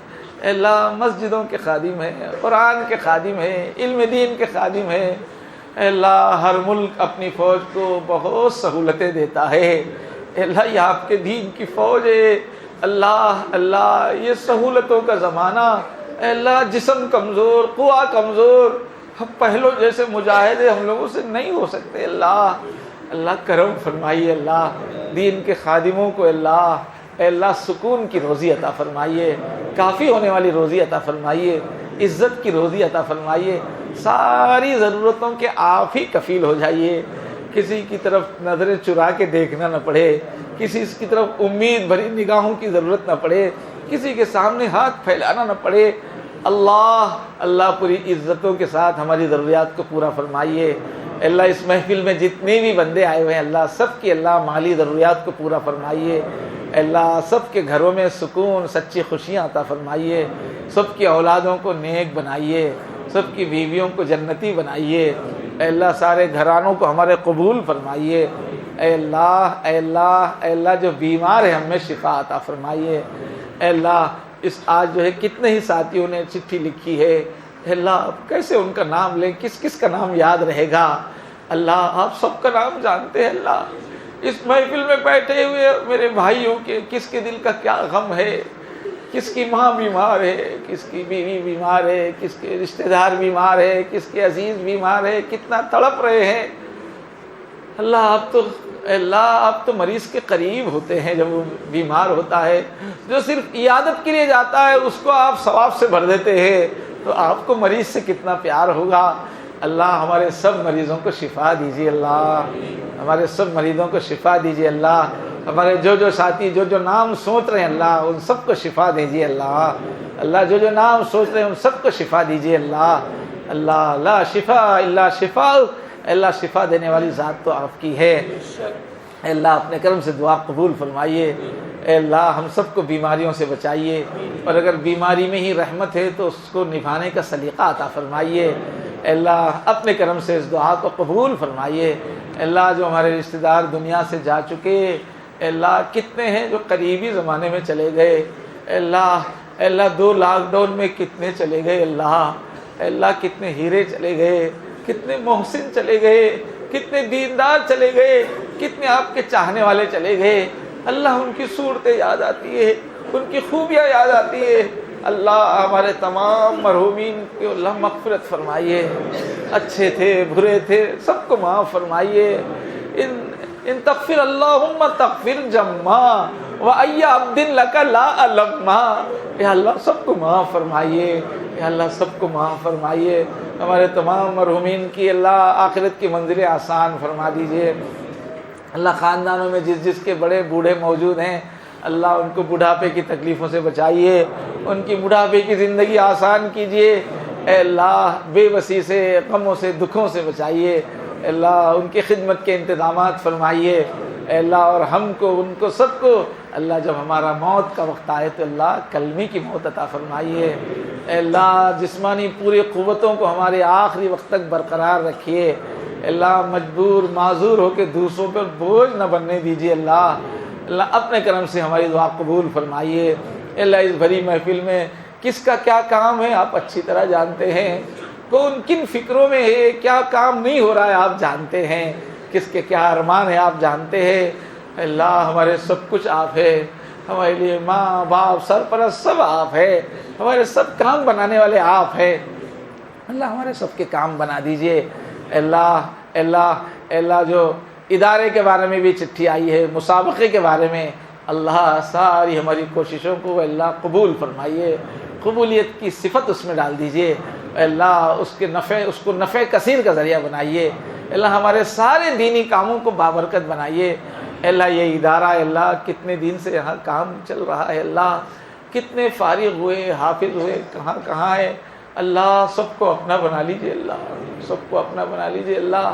اللہ، مسجدوں کے خادم ہیں، قرآن کے خادم ہیں، علم دین کے خادم ہیں اللہ، ہر ملک اپنی فوج کو بہت سہولتیں دیتا ہے اللہ، یہ آپ کے دین کی فوج ہے اللہ، یہ سہولتوں کا زمانہ اللہ، جسم کمزور، قوا کمزور، ہم پہلو جیسے مجاہدے ہم لوگوں سے نہیں ہو سکتے اللہ کرم فرمائیے اللہ، دین کے خادموں کو اللہ سکون کی روزی عطا فرمائیے، کافی ہونے والی روزی عطا فرمائیے، عزت کی روزی عطا فرمائیے، ساری ضرورتوں کے آپ ہی کفیل ہو جائیے، کسی کی طرف نظریں چرا کے دیکھنا نہ پڑے، کسی کی طرف امید بھری نگاہوں کی ضرورت نہ پڑے، کسی کے سامنے ہاتھ پھیلانا نہ پڑے اللہ پوری عزتوں کے ساتھ ہماری ضروریات کو پورا فرمائیے اللہ، اس محفل میں جتنے بھی بندے آئے ہوئے ہیں اللہ، سب کی اللہ مالی ضروریات کو پورا فرمائیے اللہ، سب کے گھروں میں سکون سچی خوشیاں عطا فرمائیے، سب کی اولادوں کو نیک بنائیے، سب کی بیویوں کو جنتی بنائیے اللہ، سارے گھرانوں کو ہمارے قبول فرمائیے اے اللہ، جو بیمار ہے ہم میں شفا عطا فرمائیے اے اللہ۔ اس آج جو ہے کتنے ہی ساتھیوں نے چٹھی لکھی ہے اللہ، کیسے ان کا نام لیں، کس کا نام یاد رہے گا اللہ، آپ سب کا نام جانتے ہیں اللہ، اس محفل میں بیٹھے ہوئے میرے بھائیوں کے کس کے دل کا کیا غم ہے، کس کی ماں بیمار ہے، کس کی بیوی بیمار ہے، کس کے رشتہ دار بیمار ہے، کس کے عزیز بیمار ہے، کتنا تڑپ رہے ہیں اللہ، آپ تو مریض کے قریب ہوتے ہیں جب وہ بیمار ہوتا ہے، جو صرف عیادت کے لیے جاتا ہے اس کو آپ ثواب سے بھر دیتے ہیں، تو آپ کو مریض سے کتنا پیار ہوگا اللہ، ہمارے سب مریضوں کو شفا دیجیے اللہ، ہمارے سب مریضوں کو شفا دیجیے اللہ، ہمارے جو ساتھی جو نام سوچ رہے ہیں اللہ ان سب کو شفا دیجیے اللہ، جو نام سوچ رہے ہیں ان سب کو شفا دیجیے اللہ، لا شفا الا شفا، اللہ شفا دینے والی ذات تو آپ کی ہے اے اللہ، اپنے کرم سے دعا قبول فرمائیے اے اللہ، ہم سب کو بیماریوں سے بچائیے، اور اگر بیماری میں ہی رحمت ہے تو اس کو نبھانے کا سلیقہ عطا فرمائیے اے اللہ، اپنے کرم سے اس دعا کو قبول فرمائیے اے اللہ، جو ہمارے رشتہ دار دنیا سے جا چکے اے اللہ، کتنے ہیں جو قریبی زمانے میں چلے گئے اے اللہ 2 لاک ڈاؤن میں کتنے چلے گئے اے اللہ، کتنے ہیرے چلے گئے، کتنے محسن چلے گئے، کتنے دیندار چلے گئے، کتنے آپ کے چاہنے والے چلے گئے اللہ، ان کی صورتیں یاد آتی ہے، ان کی خوبیاں یاد آتی ہے اللہ، ہمارے تمام مرحومین کو اللہ مغفرت فرمائیے، اچھے تھے برے تھے سب کو معاف فرمائیے، ان تغفر اللہم تغفر جمّا وَأَيَّ عَبْدٍ لَكَ لَا أَلَمَّا، یا اللہ سب کو معاف فرمائیے، یا اللہ سب کو معاف فرمائیے، ہمارے تمام مرحومین کی اللہ آخرت کی منزلیں آسان فرما دیجئے۔ اللہ خاندانوں میں جس جس کے بڑے بوڑھے موجود ہیں اللہ ان کو بڑھاپے کی تکلیفوں سے بچائیے، ان کی بڑھاپے کی زندگی آسان کیجئے، اے اللہ بے بسی سے، غموں سے، دکھوں سے بچائیے، اے اللہ ان کی خدمت کے انتظامات فرمائیے، اے اللہ اور ہم کو ان کو سب کو اللہ جب ہمارا موت کا وقت آئے تو اللہ کلمی کی موت عطا فرمائیے، اے اللہ جسمانی پوری قوتوں کو ہمارے آخری وقت تک برقرار رکھیے، اے اللہ مجبور معذور ہو کے دوسروں پر بوجھ نہ بننے دیجیے، اللہ اپنے کرم سے ہماری دعا قبول فرمائیے، اے اللہ اس بھری محفل میں کس کا کیا کام ہے آپ اچھی طرح جانتے ہیں، کون کن فکروں میں ہے، کیا کام نہیں ہو رہا ہے آپ جانتے ہیں، کس کے کیا ارمان ہے آپ جانتے ہیں، اللہ ہمارے سب کچھ آپ ہے، ہمارے لیے ماں باپ سرپرست سب آپ ہے، ہمارے سب کام بنانے والے آپ ہیں، اللہ ہمارے سب کے کام بنا دیجئے، اللہ جو ادارے کے بارے میں بھی چٹھی آئی ہے، مسابقے کے بارے میں اللہ ساری ہماری کوششوں کو اللہ قبول فرمائیے، قبولیت کی صفت اس میں ڈال دیجئے، اللہ اس کو نفع کثیر کا ذریعہ بنائیے، اللہ ہمارے سارے دینی کاموں کو بابرکت بنائیے، اللہ یہ ادارہ اللہ کتنے دن سے یہاں کام چل رہا ہے، اللہ کتنے فارغ ہوئے حافظ ہوئے کہاں کہاں ہے، اللہ سب کو اپنا بنا لیجئے، اللہ سب کو اپنا بنا لیجئے، اللہ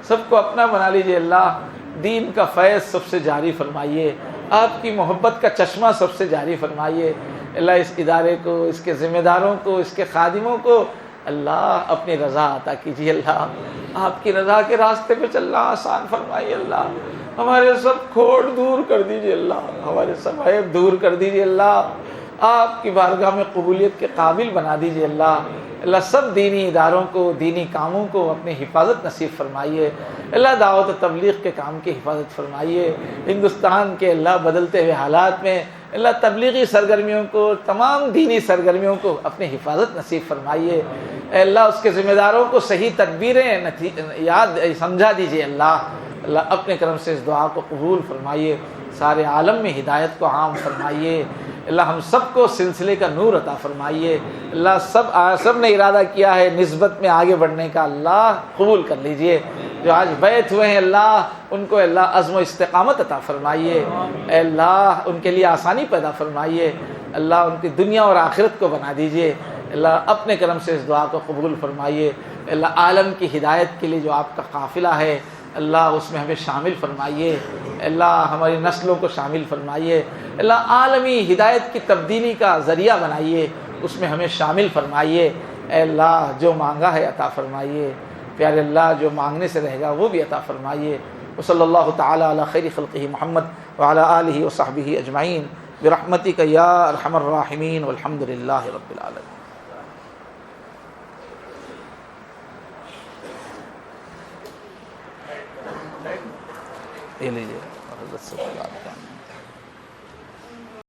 سب کو اپنا بنا لیجئے، اللہ دین کا فیض سب سے جاری فرمائیے، آپ کی محبت کا چشمہ سب سے جاری فرمائیے، اللہ اس ادارے کو، اس کے ذمہ داروں کو، اس کے خادموں کو اللہ اپنی رضا عطا کیجیے، اللہ آپ کی رضا کے راستے پہ چلنا آسان فرمائیے، اللہ ہمارے سب کھوٹ دور کر دیجیے، اللہ ہمارے سب عیب دور کر دیجیے، اللہ آپ کی بارگاہ میں قبولیت کے قابل بنا دیجیے، اللہ سب دینی اداروں کو، دینی کاموں کو اپنی حفاظت نصیب فرمائیے، اللہ دعوت و تبلیغ کے کام کی حفاظت فرمائیے، ہندوستان کے اللہ بدلتے ہوئے حالات میں اللہ تبلیغی سرگرمیوں کو، تمام دینی سرگرمیوں کو اپنی حفاظت نصیب فرمائیے، اے اللہ اس کے ذمہ داروں کو صحیح تدبیریں یاد سمجھا دیجیے، اللہ اپنے کرم سے اس دعا کو قبول فرمائیے، سارے عالم میں ہدایت کو عام فرمائیے، اللہ ہم سب کو سلسلے کا نور عطا فرمائیے، اللہ سب نے ارادہ کیا ہے نسبت میں آگے بڑھنے کا، اللہ قبول کر لیجئے، جو آج بیعت ہوئے ہیں اللہ ان کو اللہ عزم و استقامت عطا فرمائیے، اے اللہ ان کے لیے آسانی پیدا فرمائیے، اللہ ان کی دنیا اور آخرت کو بنا دیجئے، اللہ اپنے کرم سے اس دعا کو قبول فرمائیے، اللہ عالم کی ہدایت کے لیے جو آپ کا قافلہ ہے اللہ اس میں ہمیں شامل فرمائیے، اللہ ہماری نسلوں کو شامل فرمائیے، اللہ عالمی ہدایت کی تبدیلی کا ذریعہ بنائیے، اس میں ہمیں شامل فرمائیے، اے اللہ جو مانگا ہے عطا فرمائیے، پیارے اللہ جو مانگنے سے رہے گا وہ بھی عطا فرمائیے، وصلی اللہ تعالی علی خیر خلقہ محمد وعلی آلہ وصحبہ اجمعین برحمتک یا ارحم الراحمین والحمد للہ رب العالمین۔ یہ لیجیے حضرت سے